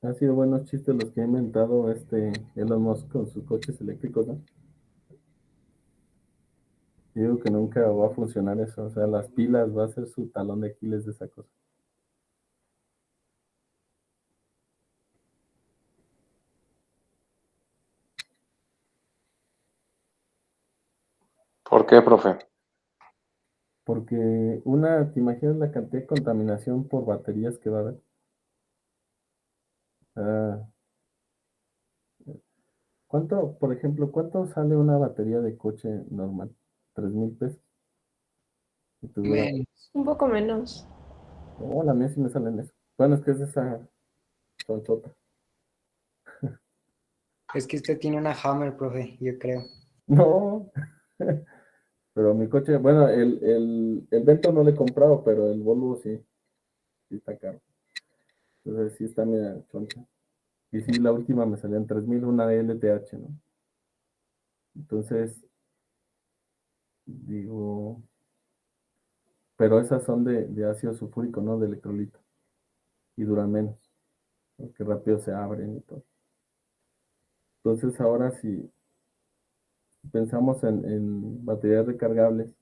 Han sido buenos chistes los que ha inventado Elon Musk con sus coches eléctricos, ¿no? Yo digo que nunca va a funcionar eso. O sea, las pilas va a ser su talón de Aquiles de esa cosa. ¿Por qué, profe? Porque ¿te imaginas la cantidad de contaminación por baterías que va a haber? Ah, por ejemplo, cuánto sale una batería de coche normal? $3,000. Y te dura, Men, Un poco menos. oh, la mía sí me sale en eso. Bueno, es que es esa chonchota. es que usted tiene una Hammer, profe, yo creo. No, pero mi coche, bueno, el Vento no le he comprado, pero el Volvo sí está caro. Entonces sí está media choncha. Y sí, la última me salió en 3,000, una LTH, ¿no? Entonces, digo, pero esas son de ácido sulfúrico, ¿no? De electrolito. Y duran menos, porque rápido se abren y todo. Entonces, ahora si pensamos en baterías recargables,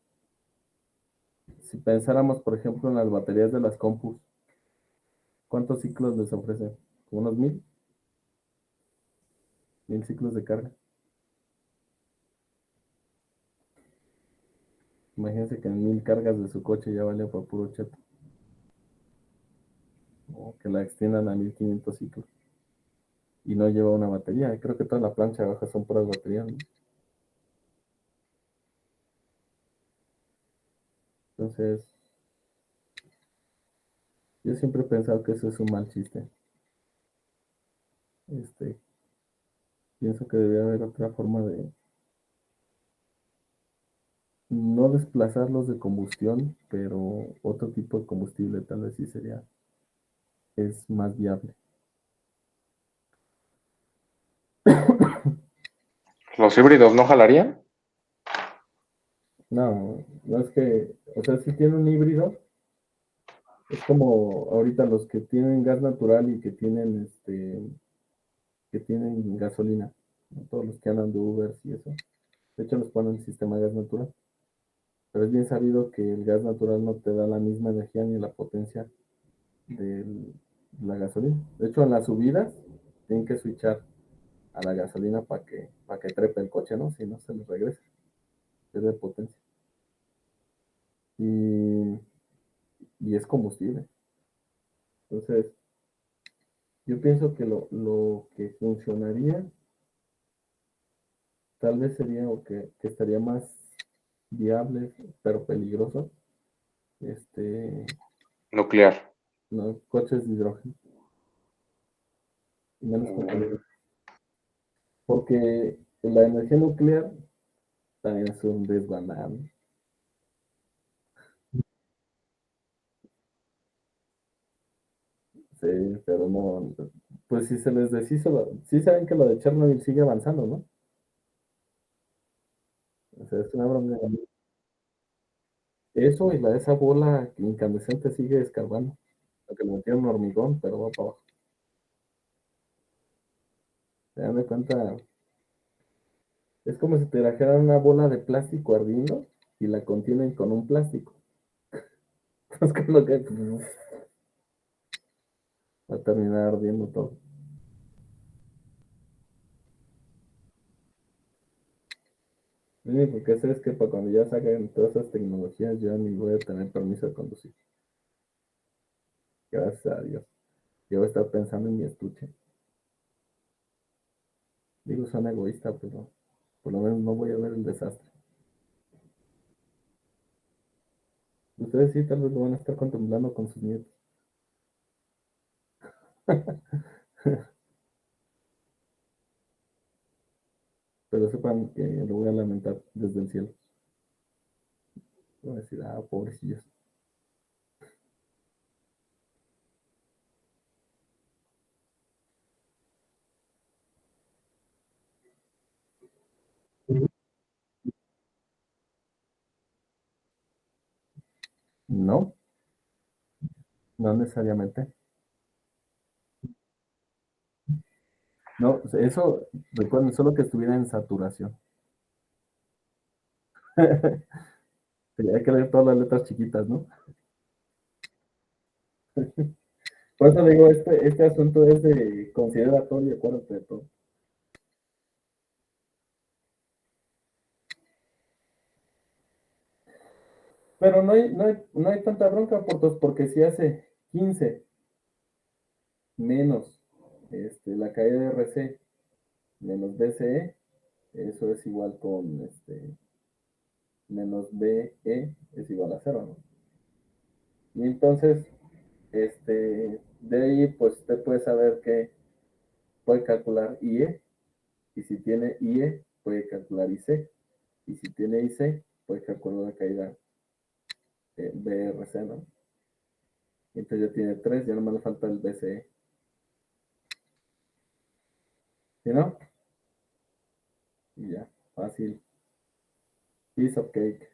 si pensáramos, por ejemplo, en las baterías de las compus, ¿cuántos ciclos les ofrecen? ¿Como unos 1,000 ciclos de carga? Imagínense que en 1,000 cargas de su coche ya vale por puro cheto. O que la extiendan a 1,500 ciclos. Y no lleva una batería. Creo que toda la plancha de abajo son puras baterías, ¿no? Entonces, yo siempre he pensado que eso es un mal chiste. Pienso que debería haber otra forma de no desplazarlos de combustión, pero otro tipo de combustible tal vez sí es más viable. ¿Los híbridos no jalarían? No, no es que, o sea, si tiene un híbrido, es como ahorita los que tienen gas natural y que tienen gasolina, ¿no? Todos los que andan de Uber y eso. De hecho, los ponen en sistema de gas natural. Pero es bien sabido que el gas natural no te da la misma energía ni la potencia de la gasolina. De hecho, en las subidas tienen que switchar a la gasolina para que trepe el coche, ¿no? Si no, se les regresa. Pierde potencia. Y, y es combustible. Entonces, yo pienso que lo que funcionaría tal vez sería o que estaría más viable, pero peligroso, Nuclear. no, coches de hidrógeno, menos contaminantes. Porque la energía nuclear también es un desbanado. Sí, pero no, pues si se les deshizo, sí saben que lo de Chernobyl sigue avanzando, ¿no? O sea, es una broma. Eso y esa bola incandescente sigue escarbando. Lo que le metieron hormigón, pero va para abajo. Se dan de cuenta, es como si te trajeran una bola de plástico ardiendo y la contienen con un plástico. Es como que va a terminar ardiendo todo. Lo único que sé es que para cuando ya saquen todas esas tecnologías, yo ni voy a tener permiso de conducir. Gracias a Dios. Yo voy a estar pensando en mi estuche. Digo, suena egoísta, pero por lo menos no voy a ver el desastre. Ustedes sí, tal vez lo van a estar contemplando con sus nietos. Pero sepan que lo voy a lamentar desde el cielo. Voy a decir, pobrecillos. No, no necesariamente. No, eso, recuerden, solo que estuviera en saturación. Sí, hay que leer todas las letras chiquitas, ¿no? Por eso digo, este asunto es de consideratorio, acuérdate de todo. Pero no hay tanta bronca, Portos, porque si hace 15 menos la caída de RC menos BCE, eso es igual con menos BE es igual a cero, ¿no? Y entonces, de ahí, pues usted puede saber que puede calcular IE, y si tiene IE, puede calcular IC, y si tiene IC, puede calcular la caída BRC, ¿no? Y entonces ya tiene 3, ya no me le falta el BCE. ¿Sí, no? Y ya, fácil. Piece of cake.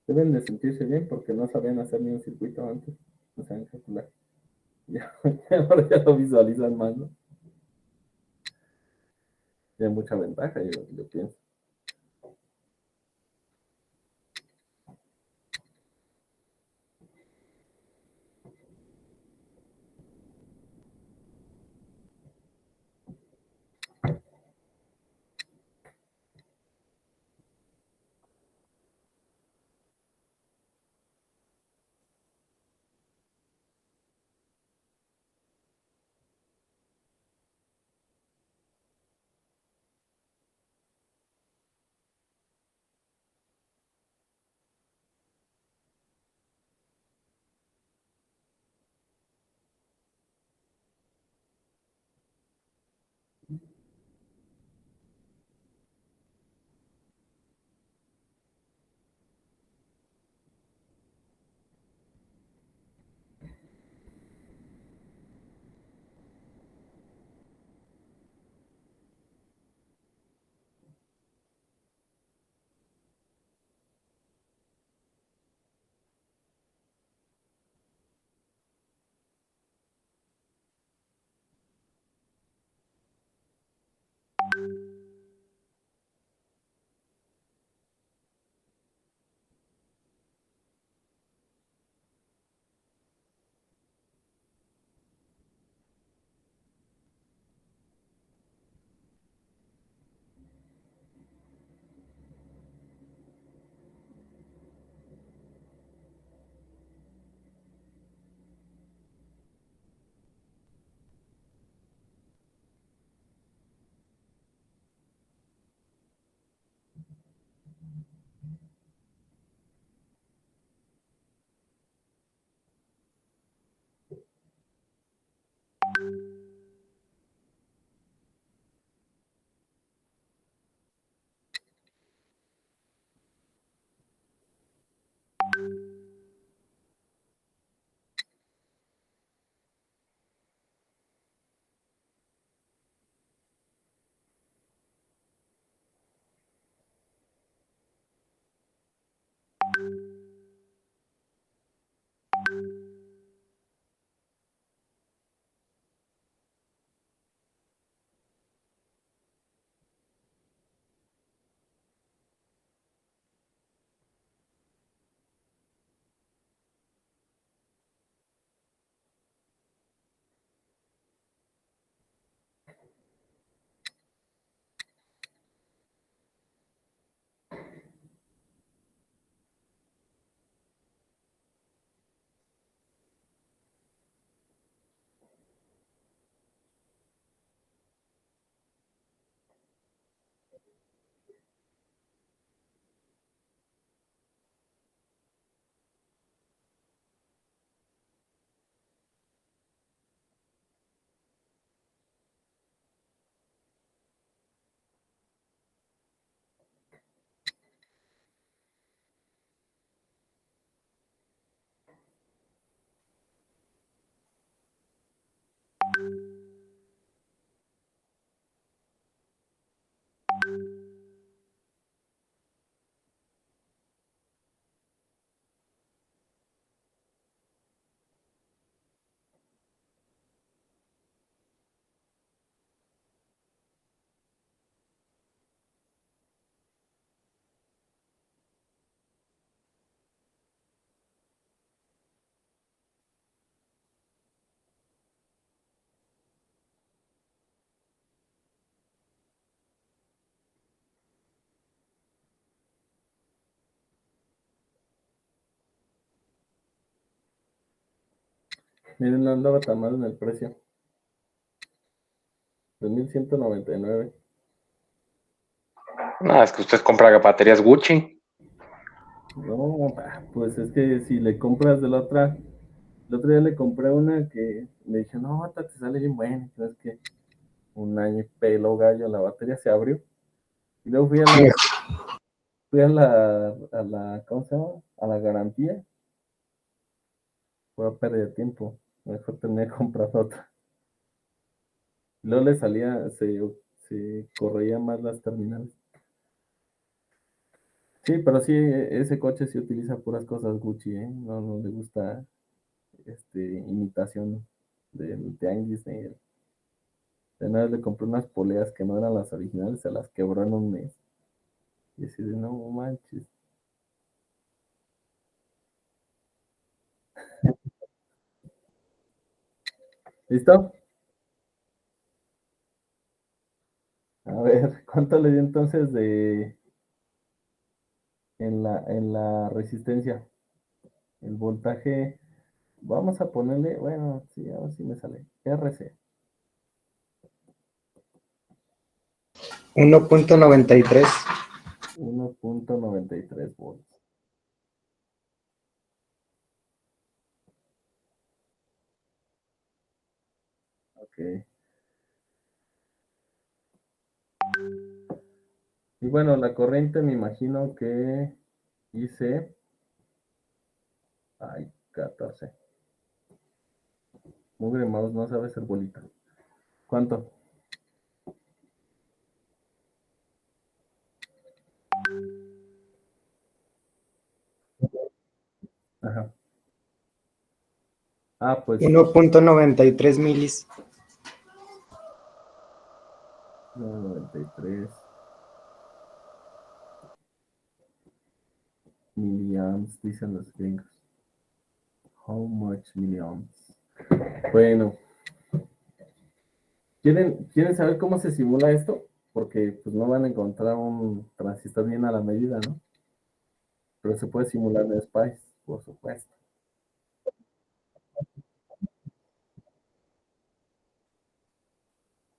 Deben de sentirse bien porque no sabían hacer ni un circuito antes. No saben calcular. Ya, ahora ya lo visualizan más, ¿no? Y hay mucha ventaja, yo pienso. Miren, no andaba tan mal en el precio. 3,199. No, es que usted compra baterías Gucci. No, pues es que si le compras de la otra, el otro día le compré una que le dije, no, esta te sale bien buena, pero es que un año y pelo gallo, la batería se abrió. Y luego fui a la, ¿cómo se llama? A la garantía. Fue a perder tiempo. Mejor tener que comprar otra. Luego le salía, se corría más las terminales. Sí, pero sí, ese coche sí utiliza puras cosas Gucci, ¿eh? No, no le gusta imitación del tianguis. De nada le compré unas poleas que no eran las originales, se las quebró en un mes. Y así de, no manches. ¿Listo? A ver, ¿cuánto le dio entonces en la resistencia? El voltaje, vamos a ponerle, bueno, sí, a ver si me sale. RC, 1.93. 1,93 volts. Ok. Y bueno, la corriente me imagino que hice, ay, 14. Mugre mouse, no sabe hacer bolita. ¿Cuánto? Ajá. Ah, pues 1.93 milis. 93 milliamps, dicen los gringos. How much milliamps? Bueno, ¿quieren saber cómo se simula esto? Porque pues no van a encontrar un transistor bien a la medida, ¿no? Pero se puede simular en Spice, por supuesto.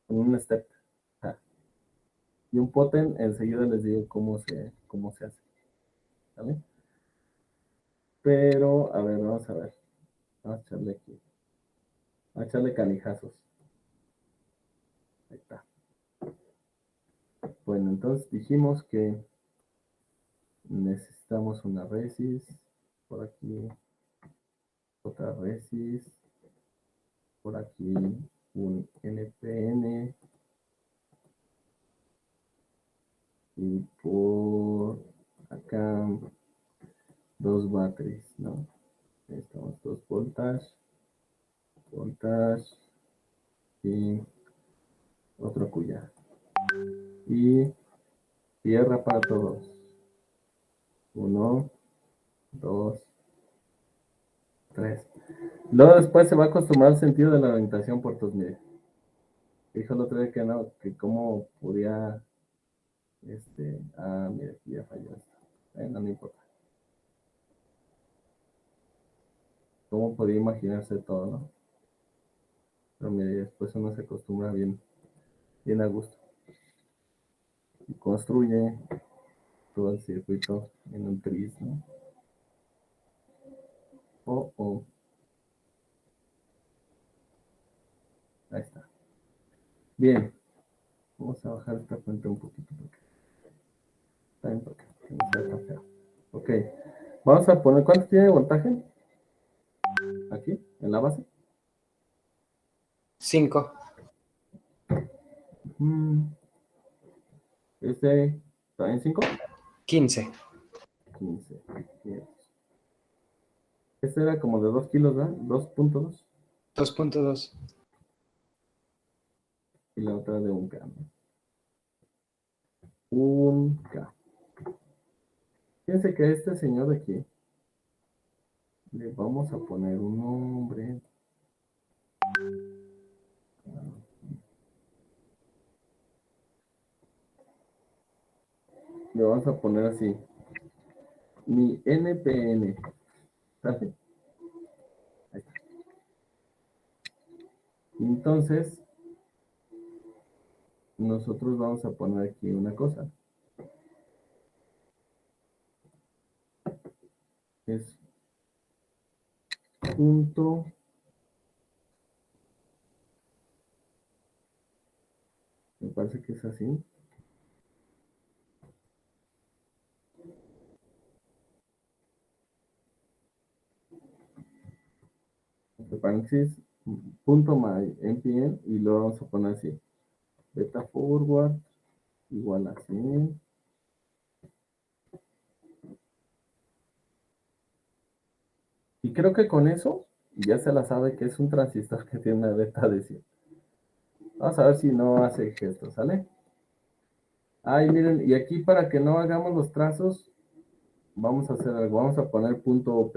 Con un step. Ah, y un poten, enseguida les digo cómo se hace. ¿Vale? Pero, a ver, vamos a ver. Vamos a echarle aquí. Vamos a echarle canijazos. Ahí está. Bueno, entonces dijimos que necesitamos una resis. Por aquí otra resis. Por aquí un NPN. Y por acá dos batteries, ¿no? Estamos 2 voltage y otro cuya. Y tierra para todos. 1, 2, 3. Luego después se va a acostumbrar al sentido de la orientación por tus medios. Dijo el otro día que no, que cómo podía, mira, aquí ya falló esto. No me importa. Cómo podía imaginarse todo, ¿no? Pero mira, después uno se acostumbra bien, bien a gusto. Y construye todo el circuito en un tris, ¿no? Oh. Ahí está. Bien. Vamos a bajar esta fuente un poquito porque está bien porque no sea tan feo. Ok. Vamos a poner, ¿cuánto tiene de voltaje? Aquí, en la base. 5. ¿Está en 5? 15. 15. Bien. Este era como de 2 kilos, ¿verdad? 2,2. 2.2. Y la otra de 1 K, ¿no? 1 K. Fíjense que a este señor de aquí le vamos a poner un nombre. Le vamos a poner así. Mi NPN. ¿Sale? Ahí está. Entonces, nosotros vamos a poner aquí una cosa. Es punto me parece que es así. Entre paréntesis, punto my npm y lo vamos a poner así. Beta forward igual a 100. Y creo que con eso ya se la sabe que es un transistor que tiene una beta de 100. Vamos a ver si no hace gesto, ¿sale? Ay, miren, y aquí para que no hagamos los trazos, vamos a hacer algo. Vamos a poner punto .op,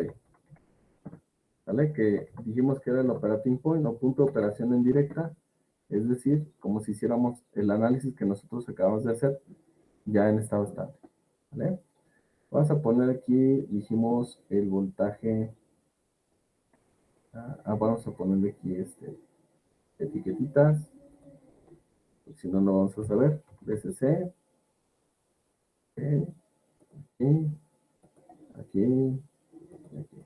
¿vale? Que dijimos que era el operating point o punto de operación en directa. Es decir, como si hiciéramos el análisis que nosotros acabamos de hacer ya en estado estable, ¿vale? Vamos a poner aquí, dijimos, el voltaje. Vamos a ponerle aquí etiquetitas, si no, no vamos a saber. BCC, aquí, aquí, aquí.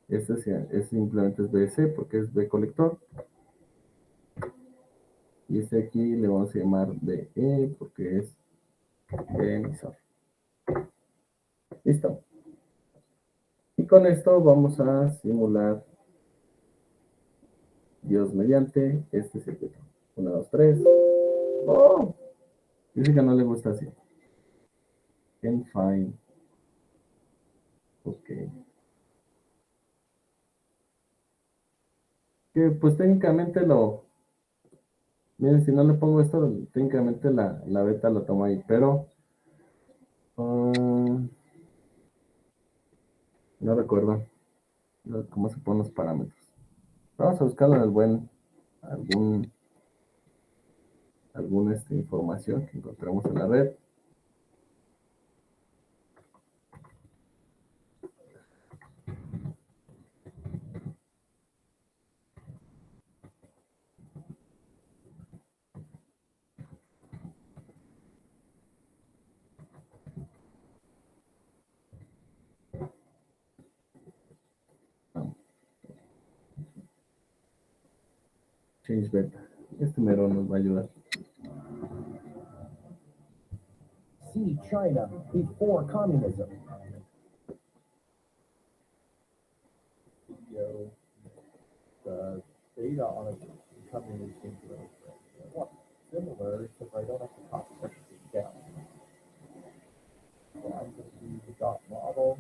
Este simplemente es BC porque es B colector. Y este aquí le vamos a llamar BE porque es emisor. Listo. Y con esto vamos a simular, Dios mediante, este circuito. 1, 2, 3. ¡Oh! Dice que no le gusta así. Fine. Ok. Que pues técnicamente miren, si no le pongo esto, técnicamente la beta lo toma ahí, pero no recuerdo cómo se ponen los parámetros. Vamos a buscarlo en el buen, alguna información que encontremos en la red. Change beta. Este mero nos va a ayudar. See China before communism. The data on it becoming similar because I don't have to copy everything down. So I'm going to use the dot model,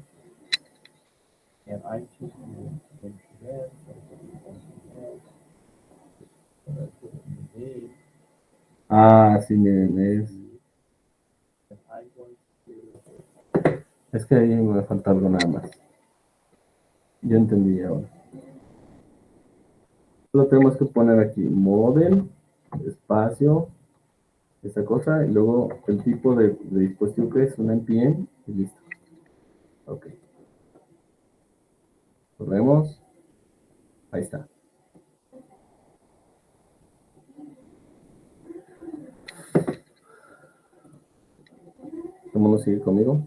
and I'm choosing NPN, so I'm going to use NPN. And that's what we need. Sí, miren, And I'm going to es que ahí me falta algo nada más. Yo entendí ahora. Solo tenemos que poner aquí model, espacio, esta cosa, y luego el tipo de dispositivo que es un NPM y listo. Ok. Corremos. Ahí está. ¿Cómo no sigue conmigo?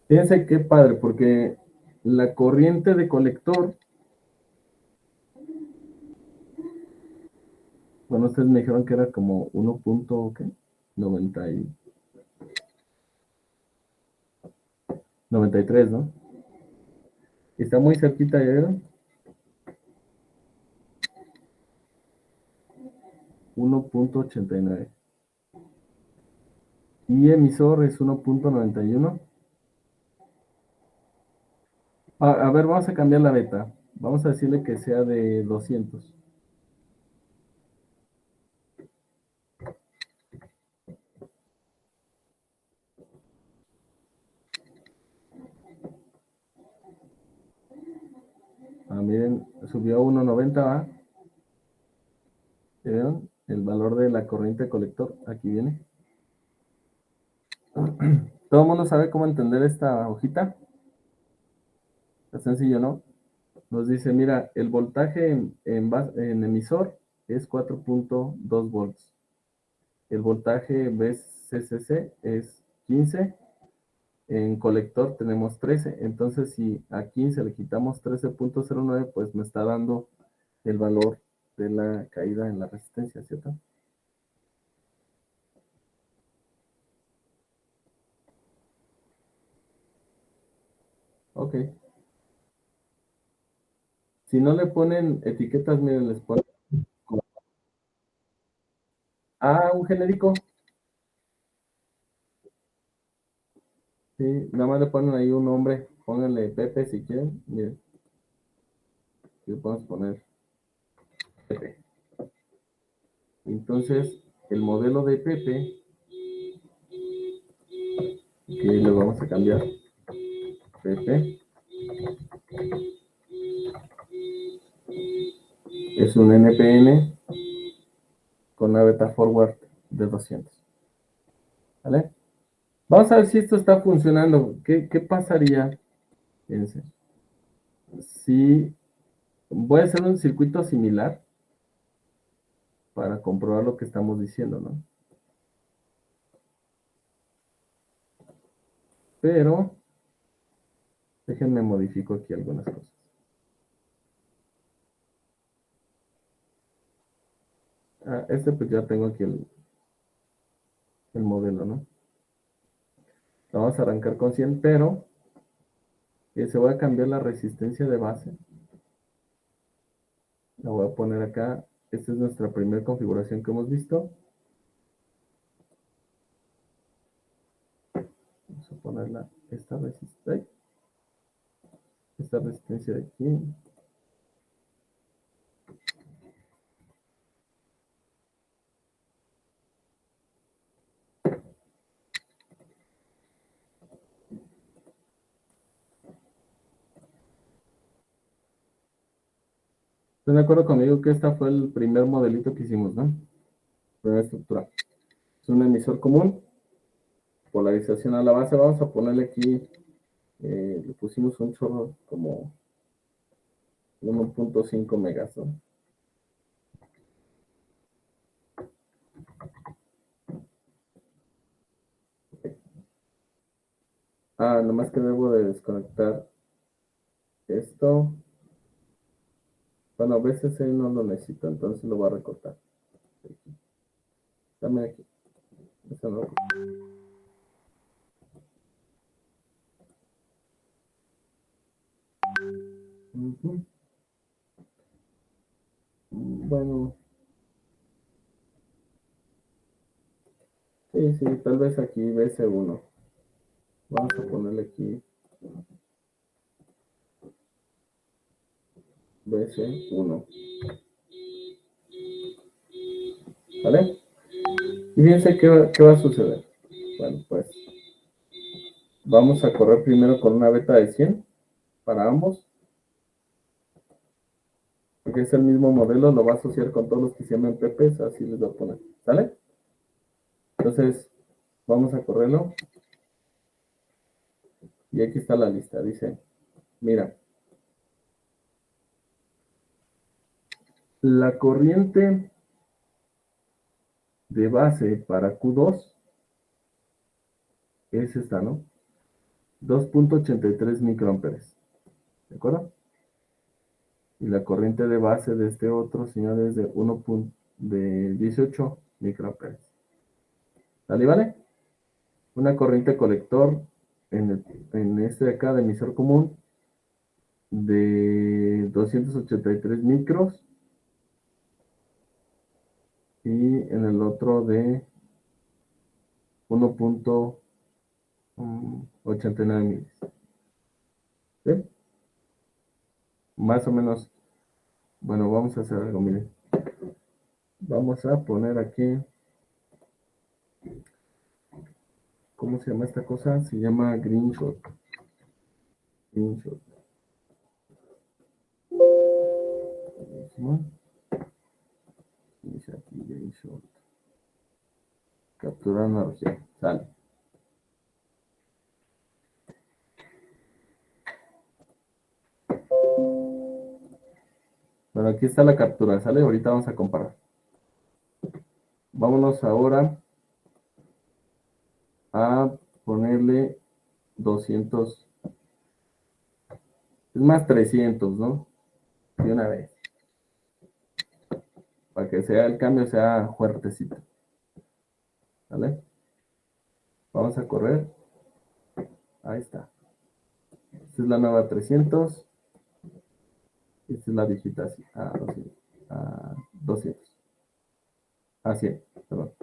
Fíjense qué padre, porque la corriente de colector, bueno, ustedes me dijeron que era como 1.93, ¿no? Está muy cerquita, ¿ya vieron? 1.89. Y emisor es 1.91. A ver, vamos a cambiar la beta. Vamos a decirle que sea de 200. Miren, subió a 1.90, ¿va? ¿Vieron? El valor de la corriente de colector, aquí viene. ¿Todo el mundo sabe cómo entender esta hojita? Es sencillo, ¿no? Nos dice, mira, el voltaje en emisor es 4.2 volts. El voltaje VCCC es 15. En colector tenemos 13. Entonces, si a 15 le quitamos 13.09, pues me está dando el valor de la caída en la resistencia, ¿cierto? Ok. Si no le ponen etiquetas, miren, les ponen... Ah, un genérico. Sí, nada más le ponen ahí un nombre. Pónganle Pepe si quieren. Miren, le podemos poner Pepe. Entonces, el modelo de Pepe, que le vamos a cambiar. Pepe. Es un NPN con una beta forward de 200. ¿Vale? Vamos a ver si esto está funcionando. ¿Qué pasaría? Fíjense. Si voy a hacer un circuito similar para comprobar lo que estamos diciendo, ¿no? Pero déjenme modifico aquí algunas cosas. Pues ya tengo aquí el modelo, ¿no? Lo vamos a arrancar con 100, pero se voy a cambiar la resistencia de base. La voy a poner acá. Esta es nuestra primera configuración que hemos visto. Vamos a ponerla, esta resistencia de aquí. ¿Están de acuerdo conmigo que esta fue el primer modelito que hicimos, ¿no? Primera estructura. Es un emisor común. Polarización a la base. Vamos a ponerle aquí, le pusimos un chorro como 1.5 megas, ¿no? Nomás que debo de desconectar esto. Bueno, a veces no lo necesito, entonces lo voy a recortar. Dame aquí. Eso no. Bueno. Sí, tal vez aquí BC1. Vamos a ponerle aquí BC1. ¿Vale? Y fíjense qué va a suceder. Bueno, pues vamos a correr primero con una beta de 100 para ambos. Porque es el mismo modelo, lo va a asociar con todos los que se llaman PPs, así les voy a poner. ¿Sale? Entonces, vamos a correrlo. Y aquí está la lista. Dice, mira, la corriente de base para Q2 es esta, ¿no? 2.83 microamperes. ¿De acuerdo? Y la corriente de base de este otro, señores, es de 18 microamperes. ¿Sale, vale? Una corriente colector en este de acá de emisor común de 283 micros y en el otro de 1.89 milis. ¿Sí? Más o menos. Bueno, vamos a hacer algo, miren. Vamos a poner aquí. ¿Cómo se llama esta cosa? Se llama Green Shot. Green Shot. Dice aquí Green Shot. Capturar una región. Sale. aquí está la captura, ¿sale? Ahorita vamos a comparar. Vámonos ahora a ponerle 200, es más 300, ¿no? De una vez. Para que sea el cambio sea fuertecito. ¿Vale? Vamos a correr. Ahí está. Esta es la nueva 300. Esta es la viejita así. A 200. A 200. A 100. Perdón.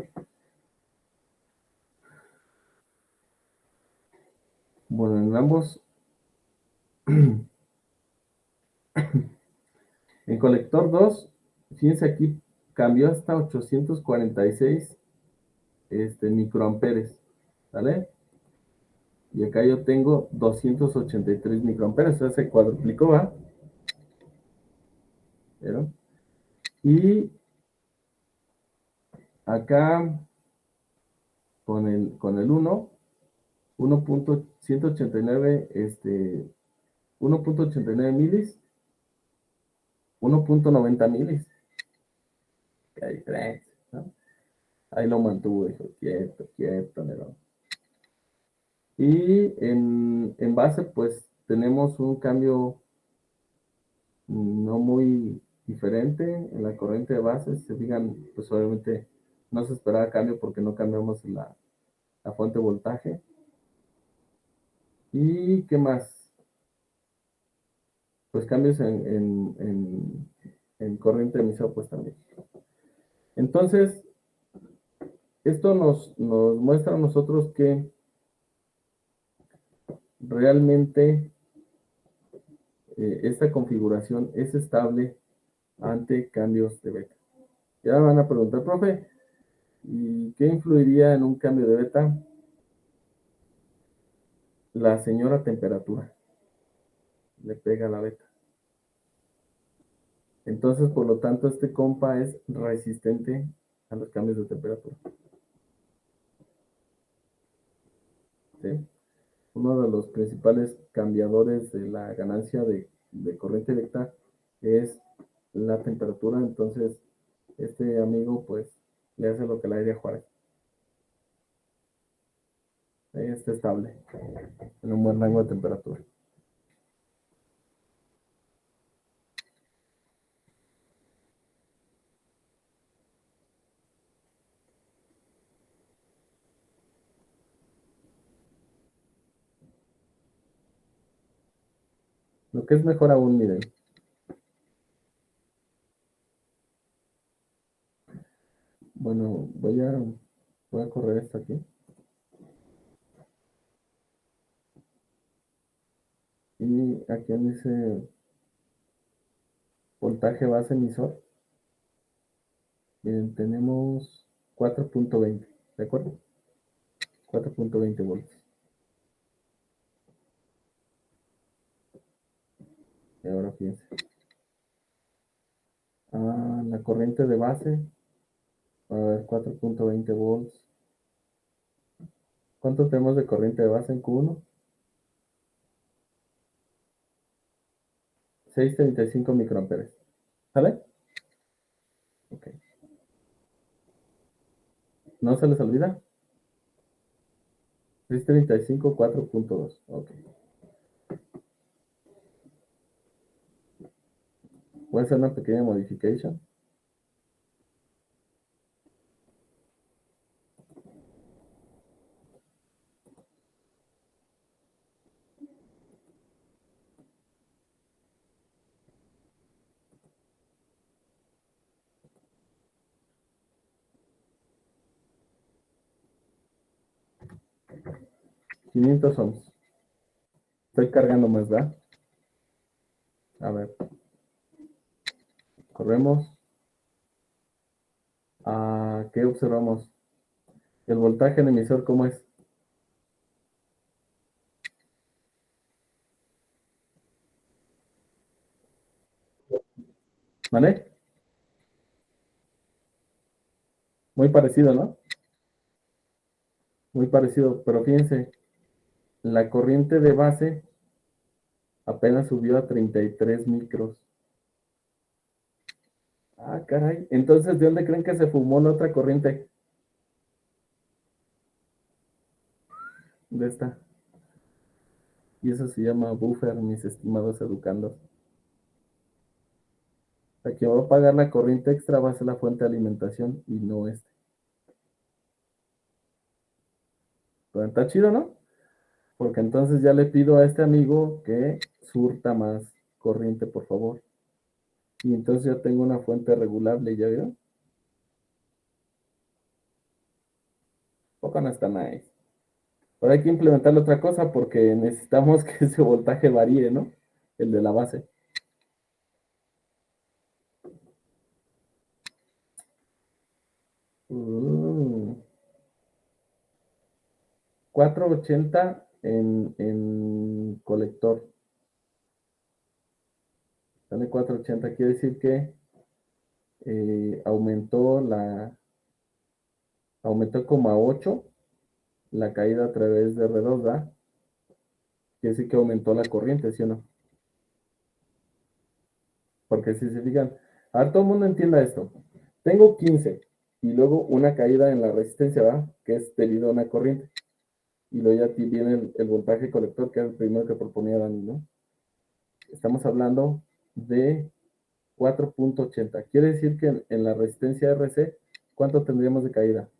Bueno, en ambos. En colector 2, fíjense aquí, cambió hasta 846 microamperes. ¿Vale? Y acá yo tengo 283 microamperes. O sea, se cuadruplicó, ¿va? ¿Vieron? Y acá con el 1.189, 1.89 milis, 1.90 milis. Qué diferencia, ¿no? Ahí lo mantuvo, dijo, quieto, Nerón. Y en base, pues tenemos un cambio no muy diferente en la corriente de base. Si se fijan, pues obviamente no se esperaba cambio porque no cambiamos la fuente de voltaje. ¿Y qué más? Pues cambios en corriente emisora, pues también. Entonces, esto nos muestra a nosotros que realmente esta configuración es estable ante cambios de beta. Ya me van a preguntar, profe, ¿y qué influiría en un cambio de beta? La señora temperatura le pega a la beta. Entonces, por lo tanto, este compa es resistente a los cambios de temperatura. ¿Sí? Uno de los principales cambiadores de la ganancia de corriente beta es la temperatura. Entonces, este amigo, pues, le hace lo que le haría Juárez. Está estable, en un buen rango de temperatura. Lo que es mejor aún, miren. Bueno, voy a correr esto aquí. Y aquí dice voltaje base emisor. Miren, tenemos 4.20, ¿de acuerdo? 4.20 voltios. Y ahora fíjense. La corriente de base, a ver, 4.20 volts. ¿Cuánto tenemos de corriente de base en Q1? 635 microamperes. ¿Sale? Ok. ¿No se les olvida? 635, 4.2. Ok. Voy a hacer una pequeña modificación. $500 ohms. Estoy cargando más, ¿verdad? A ver. Corremos. ¿Qué observamos? El voltaje en emisor, ¿cómo es? ¿Vale? Muy parecido, ¿no? Muy parecido, pero fíjense, la corriente de base apenas subió a 33 micros. Ah, caray. Entonces, ¿de dónde creen que se fumó la otra corriente? De esta. Y eso se llama buffer, mis estimados educandos. La que va a pagar la corriente extra va a ser la fuente de alimentación y no este. Pero está chido, ¿no? Porque entonces ya le pido a este amigo que surta más corriente, por favor. Y entonces ya tengo una fuente regulable, ¿ya vieron? Poco no está nice. Ahora hay que implementar otra cosa porque necesitamos que ese voltaje varíe, ¿no? El de la base. Mm. 480 en colector. Sale 480, quiere decir que aumentó como a 8 la caída a través de R2, ¿verdad? Quiere decir que aumentó la corriente, ¿sí o no? Porque si se fijan, ahora todo el mundo entienda esto. Tengo 15 y luego una caída en la resistencia, ¿verdad? Que es debido a una corriente. Y luego ya aquí viene el voltaje colector, que es el primero que proponía Dani, ¿no? Estamos hablando de 4.80. Quiere decir que en la resistencia RC, ¿cuánto tendríamos de caída?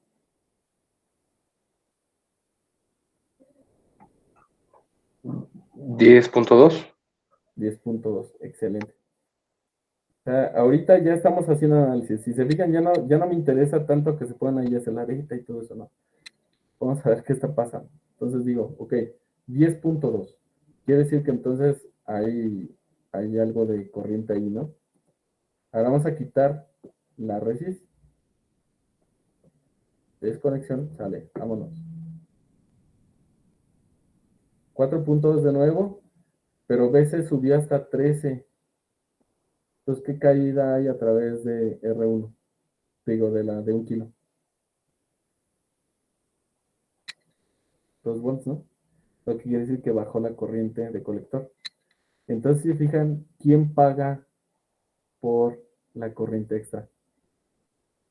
10.2. 10.2, excelente. O sea, ahorita ya estamos haciendo análisis. Si se fijan, ya no me interesa tanto que se pongan ahí aceleradita y todo eso, ¿no? Vamos a ver qué está pasando. Entonces digo, ok, 10.2. Quiere decir que entonces hay algo de corriente ahí, ¿no? Ahora vamos a quitar la resist. Desconexión, sale, vámonos. 4.2 de nuevo, pero veces subió hasta 13. Entonces, ¿qué caída hay a través de R1? Digo, de 1 kilo. 2 volts, ¿no? Lo que quiere decir que bajó la corriente de colector. Entonces, si se fijan, ¿quién paga por la corriente extra?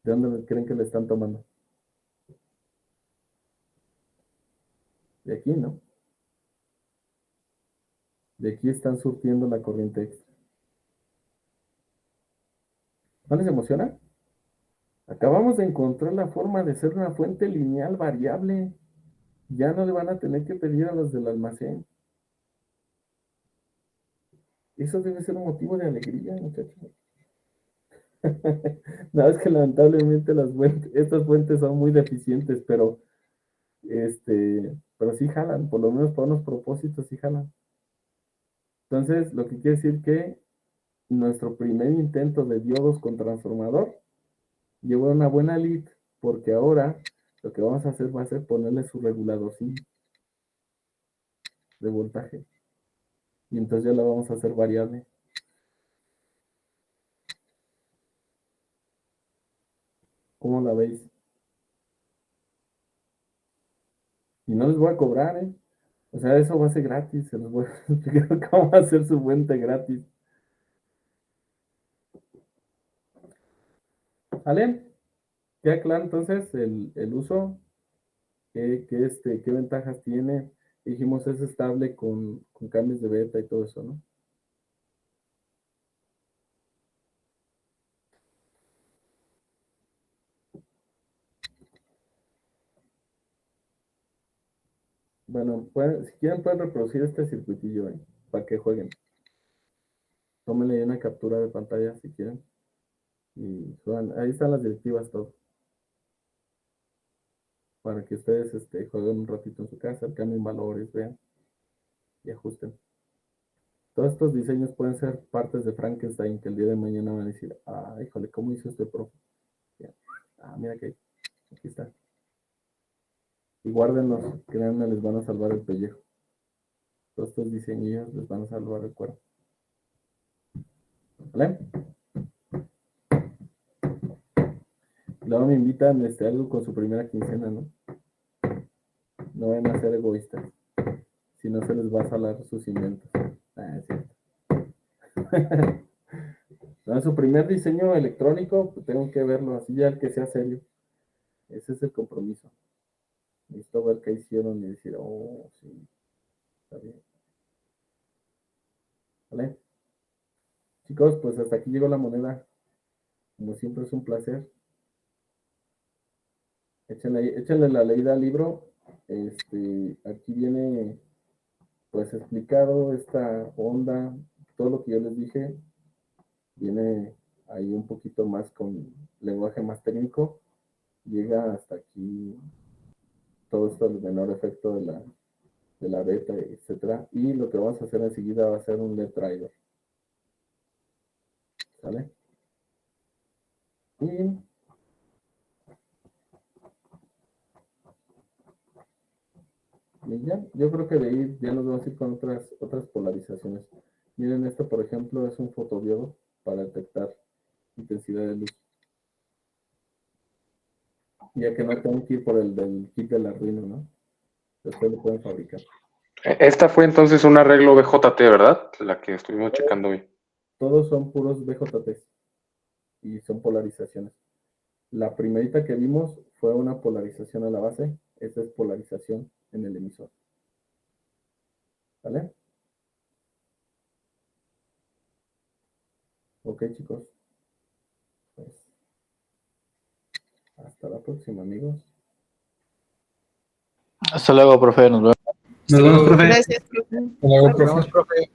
¿De dónde creen que le están tomando? De aquí, ¿no? De aquí están surtiendo la corriente extra. ¿No les emociona? Acabamos de encontrar la forma de ser una fuente lineal variable. Ya no le van a tener que pedir a los del almacén. Eso debe ser un motivo de alegría, muchachos. Nada, es que lamentablemente estas fuentes son muy deficientes, pero sí jalan, por lo menos para unos propósitos sí jalan. Entonces, lo que quiere decir que nuestro primer intento de diodos con transformador llevó una buena lead, porque ahora lo que vamos a hacer va a ser ponerle su regulador de voltaje. Y entonces ya la vamos a hacer variable. ¿Cómo la veis? Y no les voy a cobrar, ¿eh? O sea, eso va a ser gratis. Se los voy a explicar cómo hacer su fuente gratis. ¿Sale? ¿Queda claro entonces el uso? ¿Qué ventajas tiene? Dijimos es estable con cambios de beta y todo eso, ¿no? Bueno, si quieren pueden reproducir este circuitillo, ¿eh? Para que jueguen. Tómenle una captura de pantalla si quieren. Y suban. Ahí están las directivas, todo. Para que ustedes jueguen un ratito en su casa, cambien valores, vean y ajusten. Todos estos diseños pueden ser partes de Frankenstein que el día de mañana van a decir, ah, híjole, ¿cómo hizo este profe? Ah, mira que aquí está. Y guárdenlos, créanme, les van a salvar el pellejo. Todos estos diseños les van a salvar el cuerpo. ¿Vale? Luego me invitan algo con su primera quincena, ¿no? No van a ser egoístas. Si no se les va a salar sus inventos. Ah, es cierto. En su primer diseño electrónico, pues tengo que verlo así ya el que sea serio. Ese es el compromiso. Necesito ver qué hicieron y decir, oh, sí, está bien. ¿Vale? Chicos, pues hasta aquí llegó la moneda. Como siempre es un placer. Échenle la leída al libro. Aquí viene pues explicado esta onda, todo lo que yo les dije, viene ahí un poquito más con lenguaje más técnico. Llega hasta aquí todo esto del menor efecto de la beta, etcétera. Y lo que vamos a hacer enseguida va a ser un LED driver. ¿Sale? Y ya, yo creo que de ahí ya nos vamos a ir con otras polarizaciones. Miren, esto por ejemplo es un fotodiodo para detectar intensidad de luz. Ya que no tengo que ir por el del kit del Arduino, ¿no? Después lo pueden fabricar. Esta fue entonces un arreglo BJT, ¿verdad? La que estuvimos checando hoy. Todos son puros BJT y son polarizaciones. La primerita que vimos fue una polarización a la base. Esta es polarización en el emisor. ¿Vale? Ok, chicos. Pues, hasta la próxima, amigos. Hasta luego, profe. Nos vemos. Nos vemos, profe. Gracias, profe. Hasta luego, Nos vemos, profe.